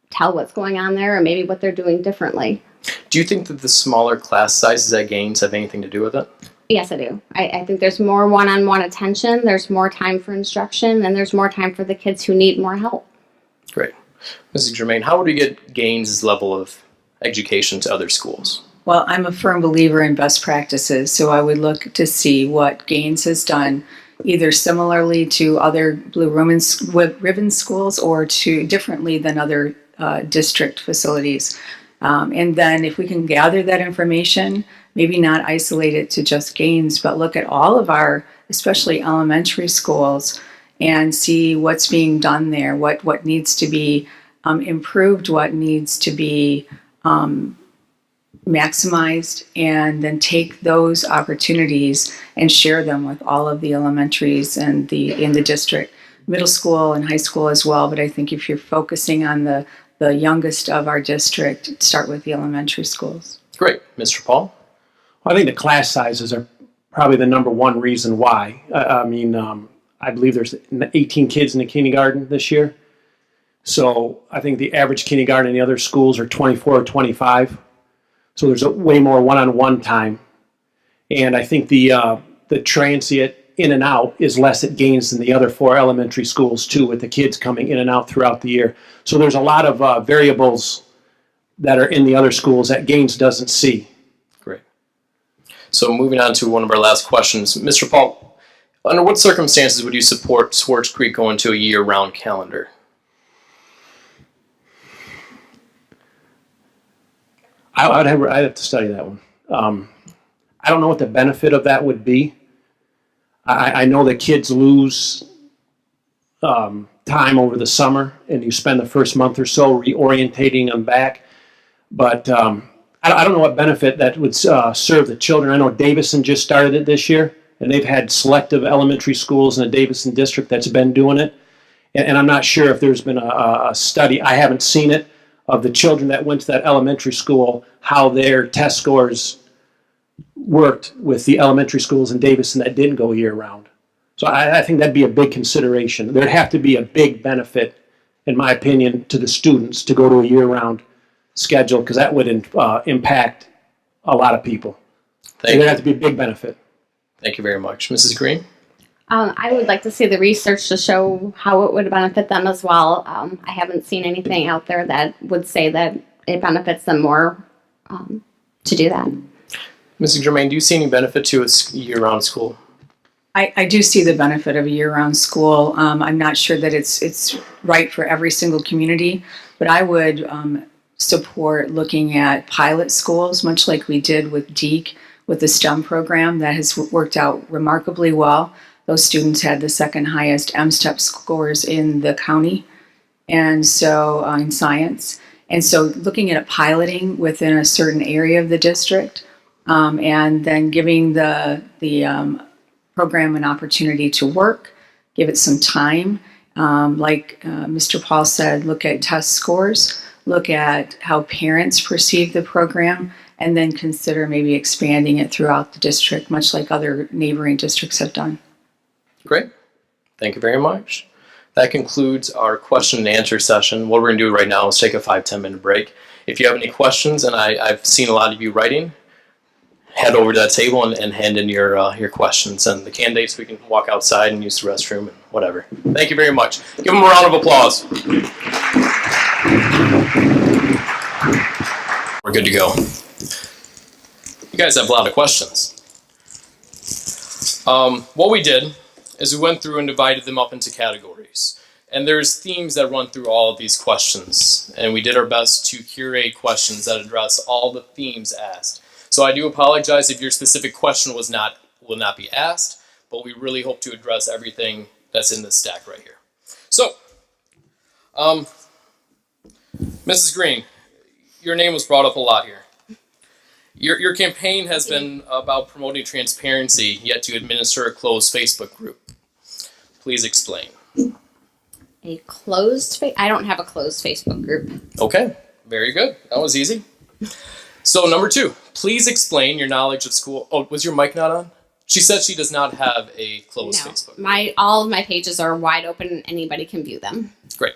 tell what's going on there or maybe what they're doing differently. Do you think that the smaller class sizes at Gaines have anything to do with it? Yes, I do. I think there's more one-on-one attention, there's more time for instruction, and there's more time for the kids who need more help. Great. Mrs. Germain, how would we get Gaines's level of education to other schools? Well, I'm a firm believer in best practices, so I would look to see what Gaines has done, either similarly to other Blue Ribbon schools or to differently than other district facilities. And then if we can gather that information, maybe not isolate it to just Gaines, but look at all of our, especially elementary schools, and see what's being done there, what needs to be improved, what needs to be maximized, and then take those opportunities and share them with all of the elementaries and in the district, middle school and high school as well. But I think if you're focusing on the youngest of our district, start with the elementary schools. Great. Mr. Paul? I think the class sizes are probably the number one reason why. I believe there's 18 kids in the kindergarten this year. So I think the average kindergarten in the other schools are 24 or 25. So there's way more one-on-one time. And I think the transient in and out is less at Gaines than the other 4 elementary schools too, with the kids coming in and out throughout the year. So there's a lot of variables that are in the other schools that Gaines doesn't see. Great. So moving on to one of our last questions. Mr. Paul, under what circumstances would you support Swartz Creek going to a year-round calendar? I'd have to study that one. I don't know what the benefit of that would be. I know that kids lose time over the summer, and you spend the first month or so reorientating them back. But I don't know what benefit that would serve the children. I know Davison just started it this year, and they've had selective elementary schools in the Davison district that's been doing it. And I'm not sure if there's been a study, I haven't seen it, of the children that went to that elementary school, how their test scores worked with the elementary schools in Davison that didn't go year-round. So I think that'd be a big consideration. There'd have to be a big benefit, in my opinion, to the students to go to a year-round schedule, because that would impact a lot of people. There'd have to be a big benefit. Thank you very much. Mrs. Green? I would like to see the research to show how it would benefit them as well. I haven't seen anything out there that would say that it benefits them more to do that. Mrs. Germain, do you see any benefit to a year-round school? I do see the benefit of a year-round school. I'm not sure that it's right for every single community, but I would support looking at pilot schools, much like we did with DEEC, with the STEM program that has worked out remarkably well. Those students had the second highest MSTEP scores in the county, and so in science. And so looking at piloting within a certain area of the district, and then giving the program an opportunity to work, give it some time. Like Mr. Paul said, look at test scores, look at how parents perceive the program, and then consider maybe expanding it throughout the district, much like other neighboring districts have done. Great. Thank you very much. That concludes our question and answer session. What we're going to do right now is take a 5-10 minute break. If you have any questions, and I've seen a lot of you writing, head over to that table and hand in your questions. And the candidates, we can walk outside and use the restroom and whatever. Thank you very much. Give them a round of applause. We're good to go. You guys have a lot of questions. What we did is we went through and divided them up into categories. And there's themes that run through all of these questions. And we did our best to curate questions that address all the themes asked. So I do apologize if your specific question will not be asked, but we really hope to address everything that's in this stack right here. So, Mrs. Green, your name was brought up a lot here. Your campaign has been about promoting transparency, yet you administer a closed Facebook group. Please explain. A closed I don't have a closed Facebook group. Okay, very good. That was easy. So number 2, please explain your knowledge of school. Oh, was your mic not on? She said she does not have a closed Facebook. All of my pages are wide open and anybody can view them. Great.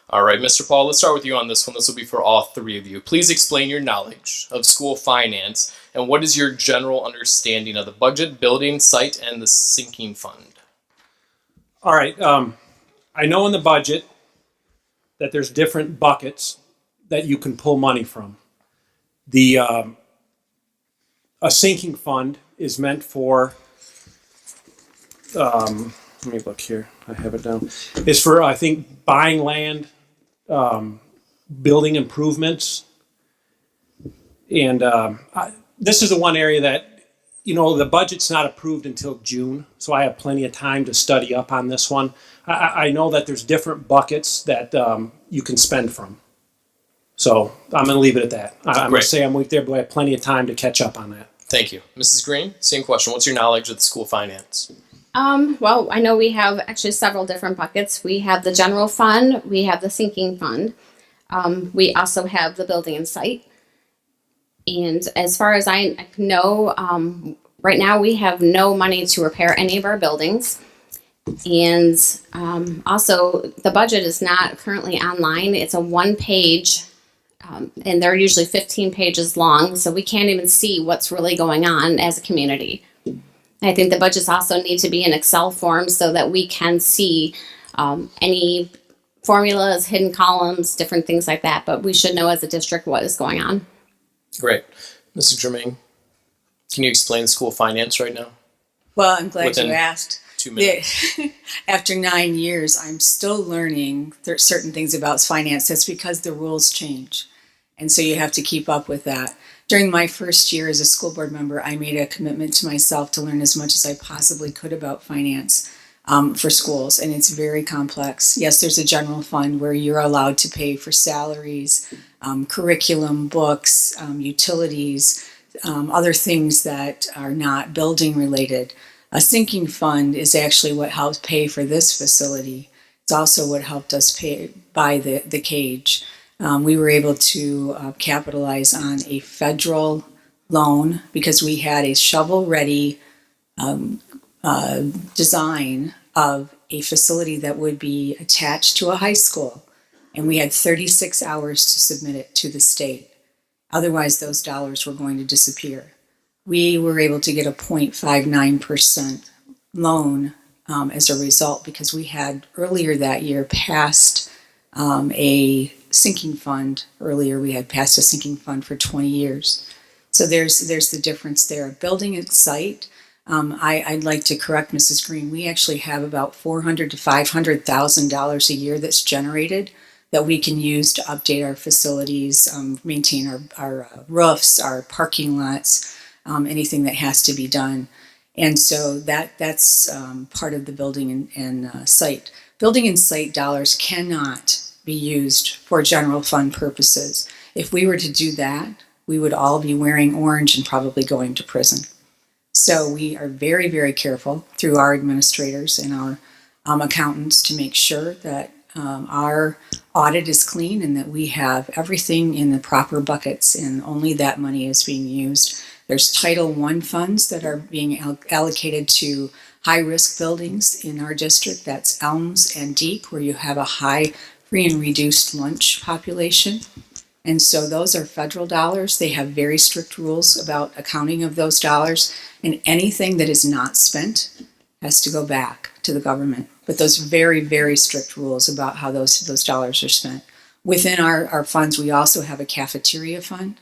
All right, Mr. Paul, let's start with you on this one. This will be for all 3 of you. Please explain your knowledge of school finance and what is your general understanding of the budget, building, site, and the sinking fund? All right. I know in the budget that there's different buckets that you can pull money from. The a sinking fund is meant for, let me look here, I have it down, is for, I think, buying land, building improvements. And this is the one area that, the budget's not approved until June, so I have plenty of time to study up on this one. I know that there's different buckets that you can spend from. So I'm going to leave it at that. I'm going Great. to say I'm weak there, but I have plenty of time to catch up on that. Thank you. Mrs. Green, same question. What's your knowledge of the school finance? Well, I know we have actually several different buckets. We have the general fund, we have the sinking fund. We also have the building and site. And as far as I know, right now we have no money to repair any of our buildings. And also, the budget is not currently online. It's a one-page, and they're usually 15 pages long, so we can't even see what's really going on as a community. I think the budgets also need to be in Excel form so that we can see any formulas, hidden columns, different things like that. But we should know as a district what is going on. Great. Mr. Germain, can you explain school finance right now? Well, I'm glad Within you asked. 2 minutes. After 9 years, I'm still learning certain things about finance. That's because the rules change. And so you have to keep up with that. During my first year as a school board member, I made a commitment to myself to learn as much as I possibly could about finance for schools. And it's very complex. Yes, there's a general fund where you're allowed to pay for salaries, curriculum, books, utilities, other things that are not building related. A sinking fund is actually what helped pay for this facility. It's also what helped us buy the cage. We were able to capitalize on a federal loan because we had a shovel-ready design of a facility that would be attached to a high school. And we had 36 hours to submit it to the state. Otherwise, those dollars were going to disappear. We were able to get a 0.59% loan as a result because we had earlier that year passed a sinking fund. Earlier, we had passed a sinking fund for 20 years. So there's the difference there. Building a site, I'd like to correct Mrs. Green. We actually have about $400,000 to $500,000 a year that's generated that we can use to update our facilities, maintain our roofs, our parking lots, anything that has to be done. And so that's part of the building and site. Building and site dollars cannot be used for general fund purposes. If we were to do that, we would all be wearing orange and probably going to prison. So we are very, very careful through our administrators and our accountants to make sure that our audit is clean and that we have everything in the proper buckets and only that money is being used. There's Title I funds that are being allocated to high-risk buildings in our district. That's Elms and Deek, where you have a high free and reduced lunch population. And so those are federal dollars. They have very strict rules about accounting of those dollars. And anything that is not spent has to go back to the government. But those very, very strict rules about how those dollars are spent. Within our funds, we also have a cafeteria fund.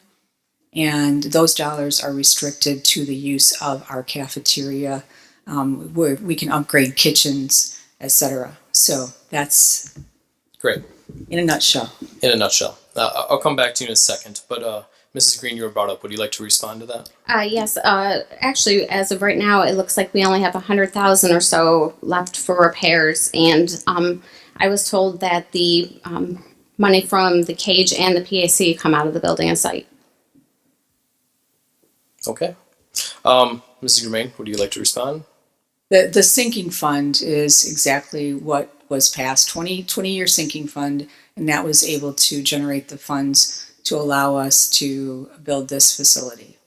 And those dollars are restricted to the use of our cafeteria, where we can upgrade kitchens, etc. So that's Great. in a nutshell. In a nutshell. I'll come back to you in a second, but Mrs. Green, you were brought up. Would you like to respond to that? Yes, actually, as of right now, it looks like we only have 100,000 or so left for repairs. And I was told that the money from the cage and the PAC come out of the building and site. Okay. Mrs. Germain, would you like to respond? The sinking fund is exactly what was passed, 20-year sinking fund, and that was able to generate the funds to allow us to build this facility.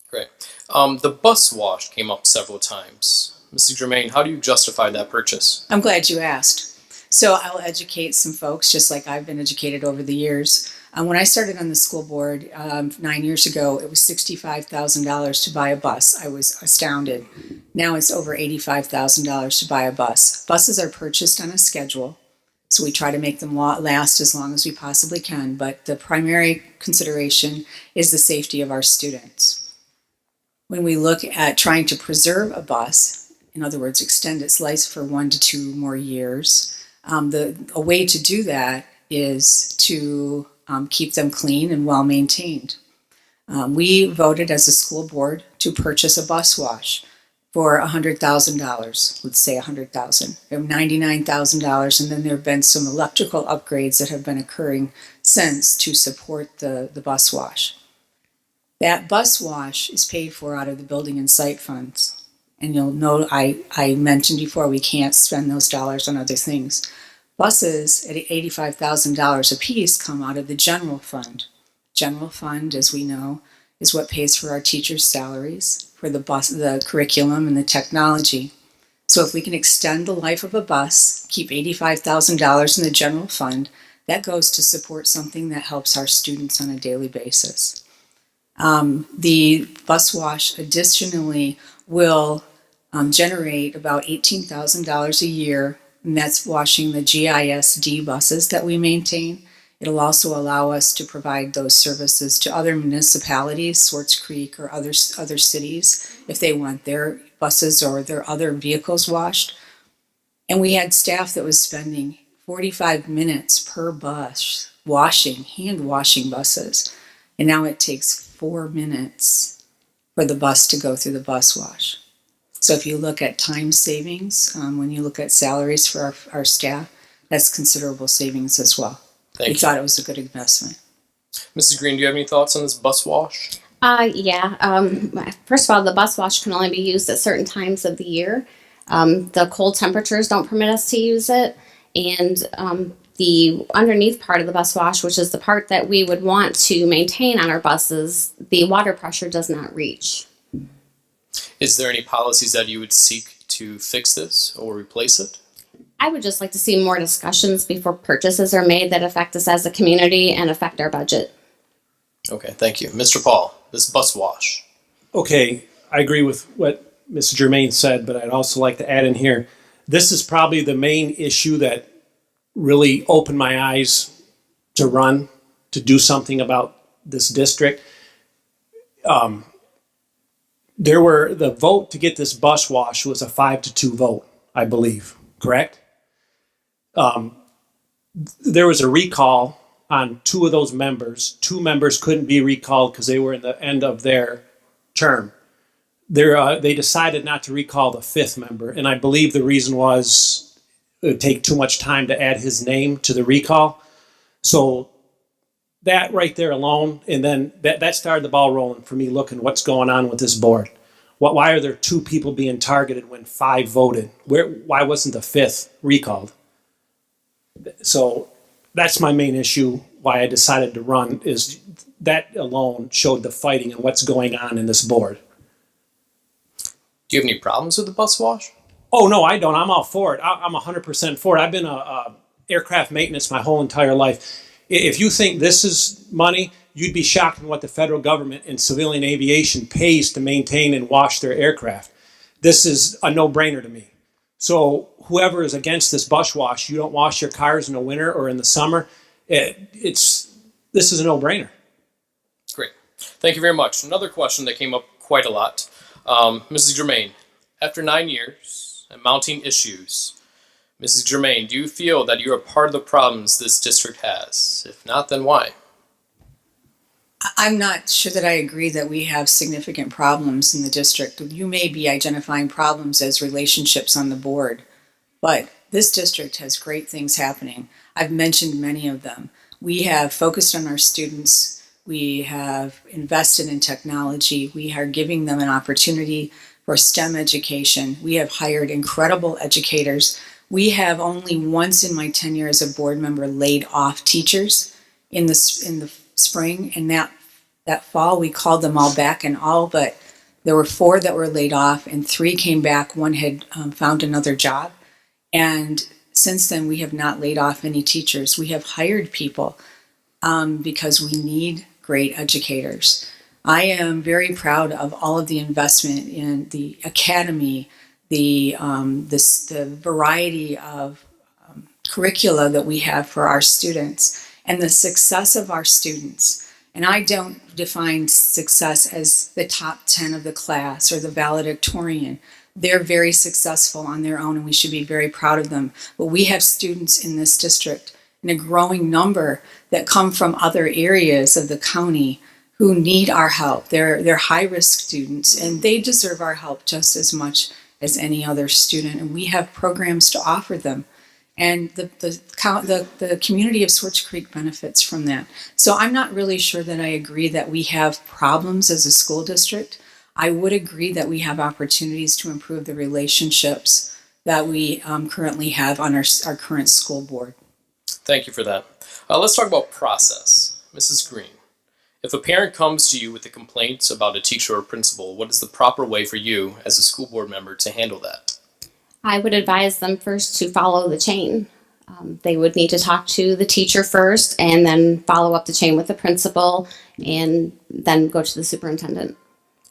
Great. The bus wash came up several times. Mrs. Germain, how do you justify that purchase? I'm glad you asked. So I'll educate some folks, just like I've been educated over the years. When I started on the school board 9 years ago, it was $65,000 to buy a bus. I was astounded. Now it's over $85,000 to buy a bus. Buses are purchased on a schedule, so we try to make them last as long as we possibly can, but the primary consideration is the safety of our students. When we look at trying to preserve a bus, in other words, extend its life for 1 to 2 more years, a way to do that is to keep them clean and well maintained. We voted as a school board to purchase a bus wash for $100,000. Let's say $100,000. $99,000, and then there have been some electrical upgrades that have been occurring since to support the bus wash. That bus wash is paid for out of the building and site funds. And you'll know I mentioned before we can't spend those dollars on other things. Buses at $85,000 a piece come out of the general fund. General fund, as we know, is what pays for our teachers' salaries, for the curriculum and the technology. So if we can extend the life of a bus, keep $85,000 in the general fund, that goes to support something that helps our students on a daily basis. The bus wash additionally will generate about $18,000 a year, and that's washing the GISD buses that we maintain. It'll also allow us to provide those services to other municipalities, Swartz Creek or other cities, if they want their buses or their other vehicles washed. And we had staff that was spending 45 minutes per bus hand washing buses. And now it takes 4 minutes for the bus to go through the bus wash. So if you look at time savings, when you look at salaries for our staff, that's considerable savings as well. Thank We you. thought it was a good investment. Mrs. Green, do you have any thoughts on this bus wash? Yeah. First of all, the bus wash can only be used at certain times of the year. The cold temperatures don't permit us to use it. And the underneath part of the bus wash, which is the part that we would want to maintain on our buses, the water pressure does not reach. Is there any policies that you would seek to fix this or replace it? I would just like to see more discussions before purchases are made that affect us as a community and affect our budget. Okay, thank you. Mr. Paul, this bus wash. Okay, I agree with what Mr. Germain said, but I'd also like to add in here, this is probably the main issue that really opened my eyes to do something about this district. The vote to get this bus wash was a 5-2 vote, I believe, correct? There was a recall on 2 of those members. 2 members couldn't be recalled because they were in the end of their term. They decided not to recall the 5th member, and I believe the reason was it would take too much time to add his name to the recall. So that right there alone, and then that started the ball rolling for me looking what's going on with this board. Why are there 2 people being targeted when 5 voted? Why wasn't the 5th recalled? So that's my main issue, why I decided to run, is that alone showed the fighting and what's going on in this board. Do you have any problems with the bus wash? Oh, no, I don't. I'm all for it. I'm 100% for it. I've been a aircraft maintenance my whole entire life. If you think this is money, you'd be shocked at what the federal government and civilian aviation pays to maintain and wash their aircraft. This is a no-brainer to me. So whoever is against this bus wash, you don't wash your cars in the winter or in the summer, this is a no-brainer. Great. Thank you very much. Another question that came up quite a lot. Mrs. Germain, after 9 years and mounting issues, Mrs. Germain, do you feel that you're a part of the problems this district has? If not, then why? I'm not sure that I agree that we have significant problems in the district. You may be identifying problems as relationships on the board, but this district has great things happening. I've mentioned many of them. We have focused on our students. We have invested in technology. We are giving them an opportunity for STEM education. We have hired incredible educators. We have only once in my tenure as a board member laid off teachers in the spring, and that fall we called them all back, and all but there were 4 that were laid off and 3 came back. 1 had found another job, and since then we have not laid off any teachers. We have hired people because we need great educators. I am very proud of all of the investment in the academy, the variety of curricula that we have for our students, and the success of our students. And I don't define success as the top 10 of the class or the valedictorian. They're very successful on their own and we should be very proud of them. But we have students in this district in a growing number that come from other areas of the county who need our help. They're high-risk students and they deserve our help just as much as any other student. And we have programs to offer them. And the community of Swartz Creek benefits from that. So I'm not really sure that I agree that we have problems as a school district. I would agree that we have opportunities to improve the relationships that we currently have on our current school board. Thank you for that. Let's talk about process. Mrs. Green, if a parent comes to you with a complaint about a teacher or principal, what is the proper way for you as a school board member to handle that? I would advise them first to follow the chain. They would need to talk to the teacher first and then follow up the chain with the principal and then go to the superintendent.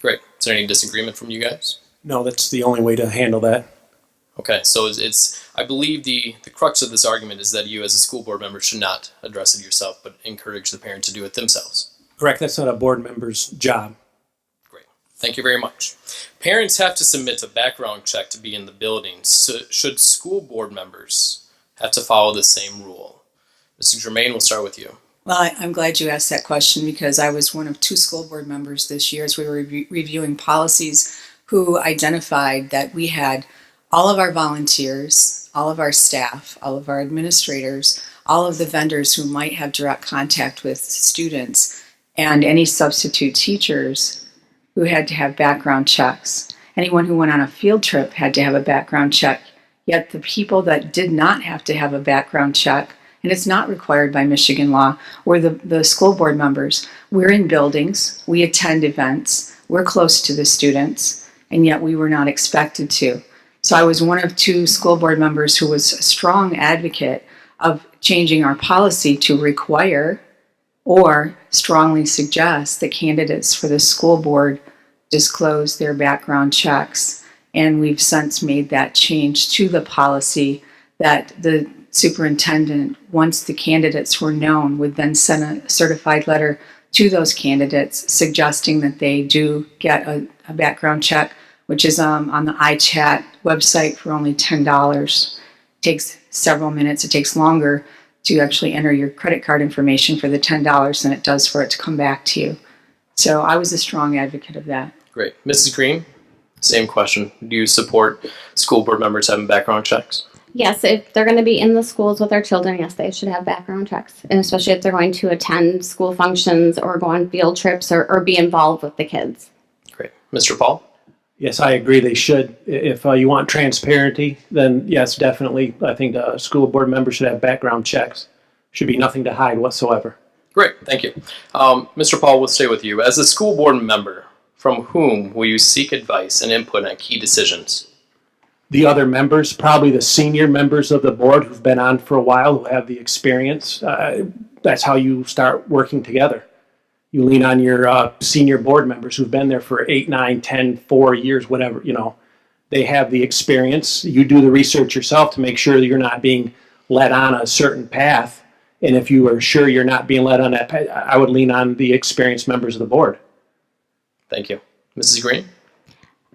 Great. Is there any disagreement from you guys? No, that's the only way to handle that. Okay, so it's I believe the crux of this argument is that you as a school board member should not address it yourself, but encourage the parent to do it themselves. Correct, that's not a board member's job. Great. Thank you very much. Parents have to submit a background check to be in the building. So should school board members have to follow the same rule? Mr. Germain, we'll start with you. Well, I'm glad you asked that question because I was one of 2 school board members this year as we were reviewing policies who identified that we had all of our volunteers, all of our staff, all of our administrators, all of the vendors who might have direct contact with students, and any substitute teachers who had to have background checks. Anyone who went on a field trip had to have a background check. Yet the people that did not have to have a background check, and it's not required by Michigan law, were the school board members. We're in buildings, we attend events, we're close to the students, and yet we were not expected to. So I was one of 2 school board members who was a strong advocate of changing our policy to require or strongly suggest that candidates for the school board disclose their background checks. And we've since made that change to the policy that the superintendent, once the candidates were known, would then send a certified letter to those candidates suggesting that they do get a background check, which is on the iChat website for only $10. It takes several minutes. It takes longer to actually enter your credit card information for the $10 than it does for it to come back to you. So I was a strong advocate of that. Great. Mrs. Green, same question. Do you support school board members having background checks? Yes, if they're going to be in the schools with their children, yes, they should have background checks. And especially if they're going to attend school functions or go on field trips or be involved with the kids. Great. Mr. Paul? Yes, I agree they should. If you want transparency, then yes, definitely. I think school board members should have background checks. Should be nothing to hide whatsoever. Great, thank you. Mr. Paul, we'll stay with you. As a school board member, from whom will you seek advice and input on key decisions? The other members, probably the senior members of the board who've been on for a while, who have the experience. That's how you start working together. You lean on your senior board members who've been there for 8, 9, 10, 4 years, whatever, they have the experience. You do the research yourself to make sure that you're not being led on a certain path. And if you are sure you're not being led on that path, I would lean on the experienced members of the board. Thank you. Mrs. Green?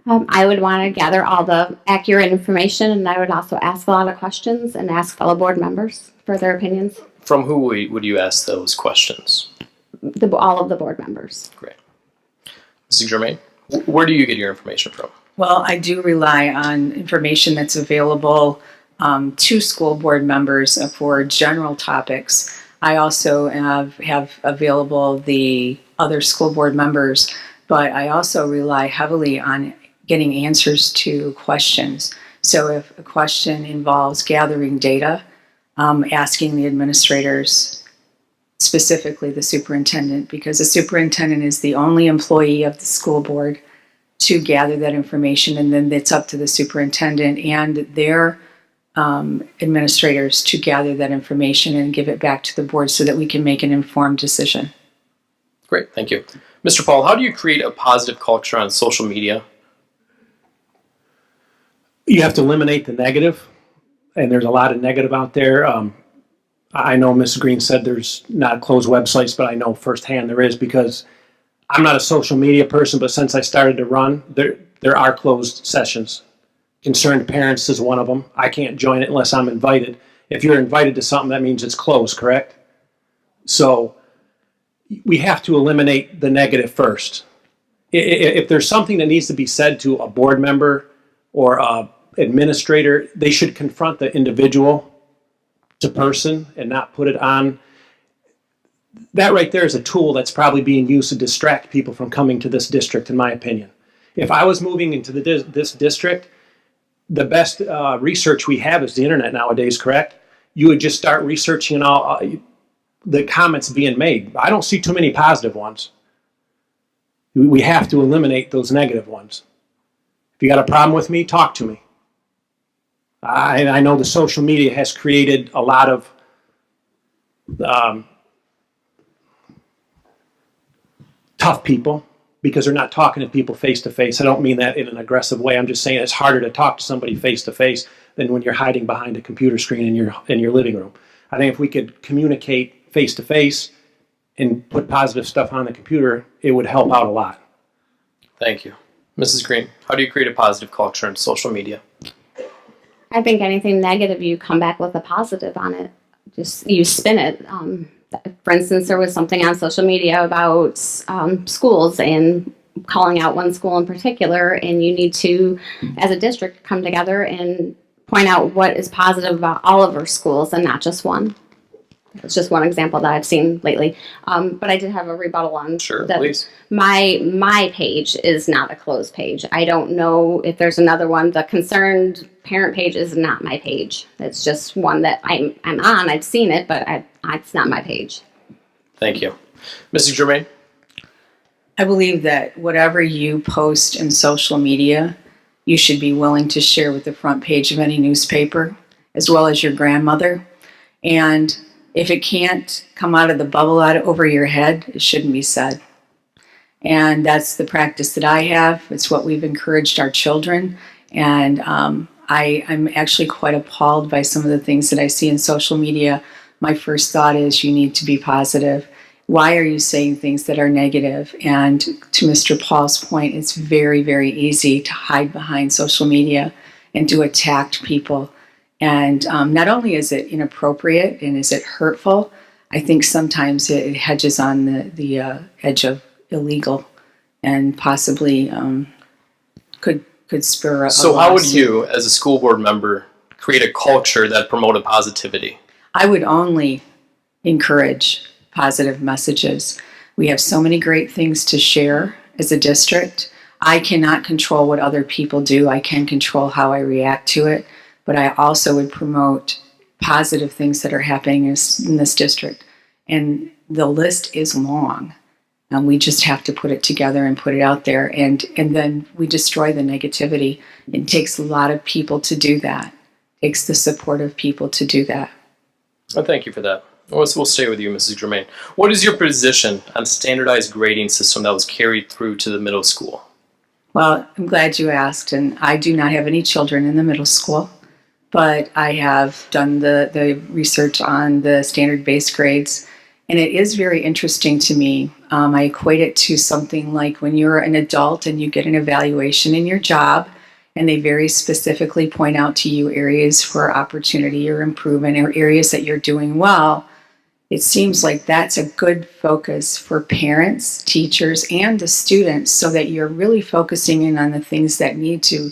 I would want to gather all the accurate information, and I would also ask a lot of questions and ask fellow board members for their opinions. From who would you ask those questions? All of the board members. Great. Mrs. Germain, where do you get your information from? Well, I do rely on information that's available to school board members for general topics. I also have available the other school board members, but I also rely heavily on getting answers to questions. So if a question involves gathering data, asking the administrators, specifically the superintendent, because the superintendent is the only employee of the school board to gather that information, and then it's up to the superintendent and their administrators to gather that information and give it back to the board so that we can make an informed decision. Great, thank you. Mr. Paul, how do you create a positive culture on social media? You have to eliminate the negative, and there's a lot of negative out there. I know Ms. Green said there's not closed websites, but I know firsthand there is, because I'm not a social media person, but since I started to run, there are closed sessions. Concerned Parents is one of them. I can't join it unless I'm invited. If you're invited to something, that means it's closed, correct? So we have to eliminate the negative first. If there's something that needs to be said to a board member or a administrator, they should confront the individual to person and not put it on. That right there is a tool that's probably being used to distract people from coming to this district, in my opinion. If I was moving into this district, the best research we have is the internet nowadays, correct? You would just start researching all the comments being made. I don't see too many positive ones. We have to eliminate those negative ones. If you got a problem with me, talk to me. I know the social media has created a lot of tough people because they're not talking to people face to face. I don't mean that in an aggressive way. I'm just saying it's harder to talk to somebody face to face than when you're hiding behind a computer screen in your living room. I think if we could communicate face to face and put positive stuff on the computer, it would help out a lot. Thank you. Mrs. Green, how do you create a positive culture in social media? I think anything negative, you come back with a positive on it. Just you spin it. For instance, there was something on social media about schools and calling out one school in particular, and you need to, as a district, come together and point out what is positive about all of our schools and not just one. It's just one example that I've seen lately. But I did have a rebuttal on Sure, that. please. My page is not a closed page. I don't know if there's another one. The concerned parent page is not my page. It's just one that I'm on. I've seen it, but it's not my page. Thank you. Mrs. Germain? I believe that whatever you post in social media, you should be willing to share with the front page of any newspaper, as well as your grandmother. And if it can't come out of the bubble over your head, it shouldn't be said. And that's the practice that I have. It's what we've encouraged our children. And I'm actually quite appalled by some of the things that I see in social media. My first thought is you need to be positive. Why are you saying things that are negative? And to Mr. Paul's point, it's very, very easy to hide behind social media and to attack people. And not only is it inappropriate and is it hurtful, I think sometimes it hedges on the edge of illegal and possibly could spur a So how would lawsuit. you, as a school board member, create a culture that promoted positivity? I would only encourage positive messages. We have so many great things to share as a district. I cannot control what other people do. I can control how I react to it. But I also would promote positive things that are happening in this district. And the list is long. And we just have to put it together and put it out there. And then we destroy the negativity. It takes a lot of people to do that. It takes the support of people to do that. Well, thank you for that. We'll stay with you, Mrs. Germain. What is your position on the standardized grading system that was carried through to the middle school? Well, I'm glad you asked. And I do not have any children in the middle school. But I have done the research on the standard-based grades, and it is very interesting to me. I equate it to something like when you're an adult and you get an evaluation in your job, and they very specifically point out to you areas for opportunity or improvement or areas that you're doing well. It seems like that's a good focus for parents, teachers, and the students so that you're really focusing in on the things that need to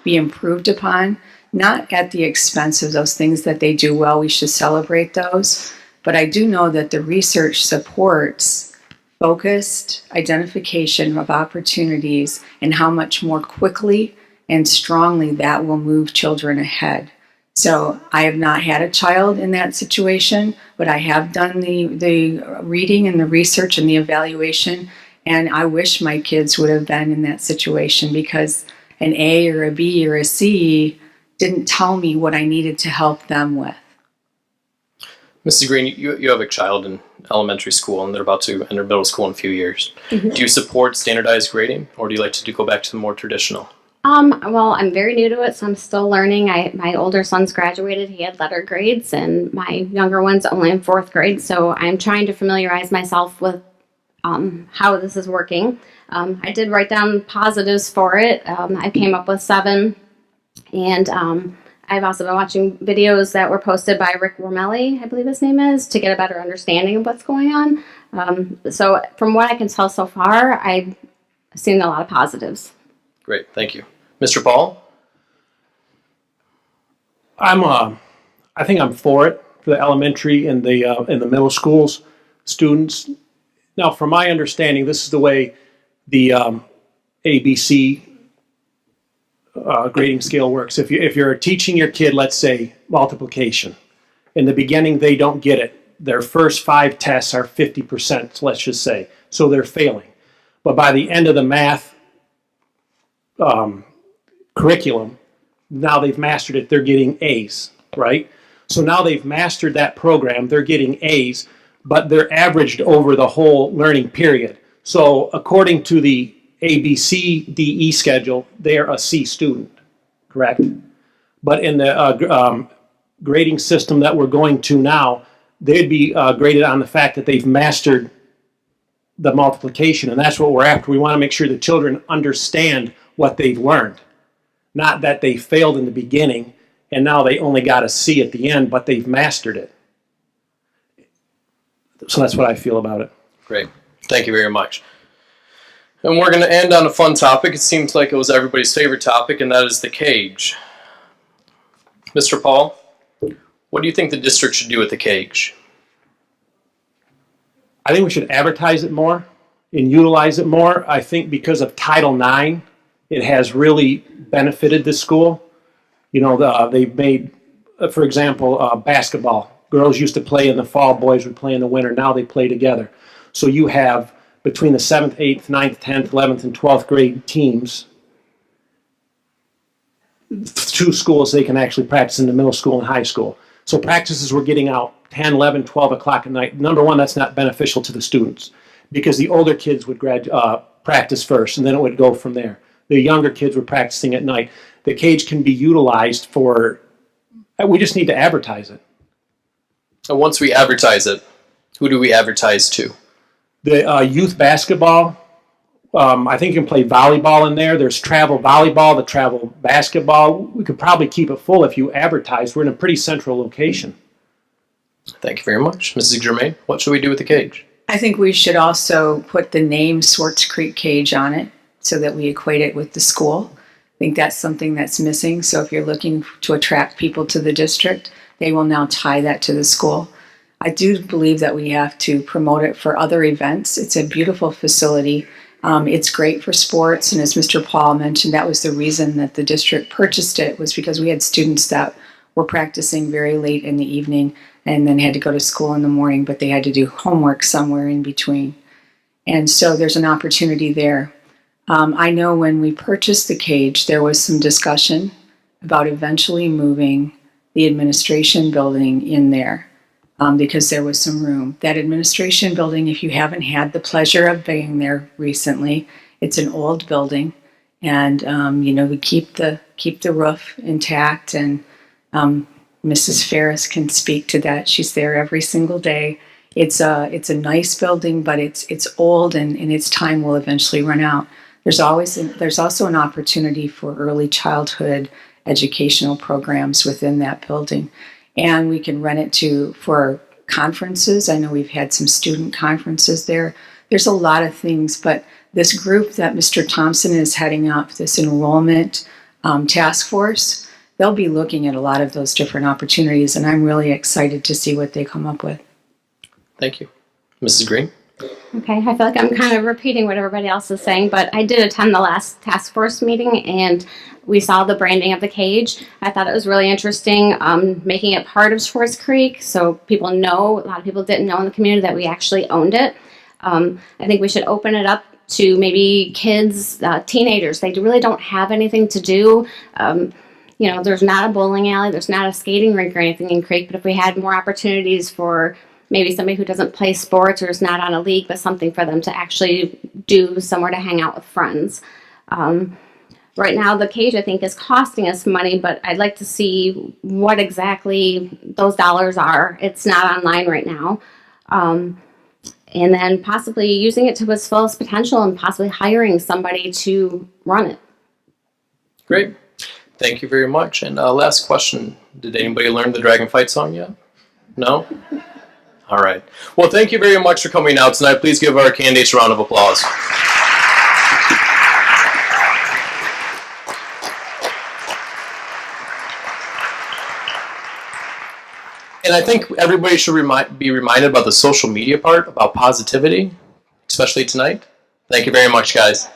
be improved upon. Not at the expense of those things that they do well. We should celebrate those. But I do know that the research supports focused identification of opportunities and how much more quickly and strongly that will move children ahead. So I have not had a child in that situation, but I have done the reading and the research and the evaluation. And I wish my kids would have been in that situation because an A or a B or a C didn't tell me what I needed to help them with. Mrs. Green, you have a child in elementary school and they're about to enter middle school in a few years. Mm-hmm. Do you support standardized grading or do you like to go back to the more traditional? Well, I'm very new to it, so I'm still learning. My older son's graduated; he had letter grades, and my younger one's only in fourth grade. So I'm trying to familiarize myself with how this is working. I did write down positives for it. I came up with 7, and I've also been watching videos that were posted by Rick Romelli, I believe his name is, to get a better understanding of what's going on. So from what I can tell so far, I've seen a lot of positives. Great, thank you. Mr. Paul? I think I'm for it, for the elementary and the middle schools students. Now, from my understanding, this is the way the ABC grading scale works. If you're teaching your kid, let's say, multiplication, in the beginning they don't get it. Their first 5 tests are 50%, let's just say, so they're failing. But by the end of the math curriculum, now they've mastered it, they're getting A's, right? So now they've mastered that program, they're getting A's, but they're averaged over the whole learning period. So according to the ABCDE schedule, they're a C student, correct? But in the grading system that we're going to now, they'd be graded on the fact that they've mastered the multiplication, and that's what we're after. We want to make sure the children understand what they've learned, not that they failed in the beginning and now they only got a C at the end, but they've mastered it. So that's what I feel about it. Great, thank you very much. And we're going to end on a fun topic. It seems like it was everybody's favorite topic, and that is the cage. Mr. Paul, what do you think the district should do with the cage? I think we should advertise it more and utilize it more. I think because of Title IX, it has really benefited the school. You know, they've made, for example, basketball. Girls used to play in the fall, boys would play in the winter. Now they play together. So you have between the 7th, 8th, 9th, 10th, 11th, and 12th grade teams, 2 schools they can actually practice in the middle school and high school. So practices were getting out 10, 11, 12 o'clock at night. Number one, that's not beneficial to the students because the older kids would practice first, and then it would go from there. The younger kids were practicing at night. The cage can be utilized for, we just need to advertise it. And once we advertise it, who do we advertise to? The youth basketball, I think you can play volleyball in there. There's travel volleyball, the travel basketball. We could probably keep it full if you advertise. We're in a pretty central location. Thank you very much. Mrs. Germain, what should we do with the cage? I think we should also put the name Swartz Creek Cage on it so that we equate it with the school. I think that's something that's missing. So if you're looking to attract people to the district, they will now tie that to the school. I do believe that we have to promote it for other events. It's a beautiful facility. It's great for sports. And as Mr. Paul mentioned, that was the reason that the district purchased it, was because we had students that were practicing very late in the evening and then had to go to school in the morning, but they had to do homework somewhere in between. And so there's an opportunity there. I know when we purchased the cage, there was some discussion about eventually moving the administration building in there because there was some room. That administration building, if you haven't had the pleasure of being there recently, it's an old building, and we keep the roof intact, and Mrs. Ferris can speak to that. She's there every single day. It's a nice building, but it's old, and its time will eventually run out. There's also an opportunity for early childhood educational programs within that building, and we can rent it for conferences. I know we've had some student conferences there. There's a lot of things, but this group that Mr. Thompson is heading up, this enrollment task force, they'll be looking at a lot of those different opportunities, and I'm really excited to see what they come up with. Thank you. Mrs. Green? Okay, I feel like I'm kind of repeating what everybody else is saying, but I did attend the last task force meeting, and we saw the branding of the cage. I thought it was really interesting, making it part of Swartz Creek, so people know. A lot of people didn't know in the community that we actually owned it. I think we should open it up to maybe kids, teenagers. They really don't have anything to do. There's not a bowling alley, there's not a skating rink or anything in Creek, but if we had more opportunities for maybe somebody who doesn't play sports or is not on a league, but something for them to actually do, somewhere to hang out with friends. Right Right now, the cage, I think, is costing us money, but I'd like to see what exactly those dollars are. It's not online right now. And then possibly using it to its fullest potential and possibly hiring somebody to run it. Great. Thank you very much. And last question. Did anybody learn the Dragon Fight song yet? No? All right. Well, thank you very much for coming out tonight. Please give our candidates a round of applause. And I think everybody should be reminded about the social media part, about positivity, especially tonight. Thank you very much, guys.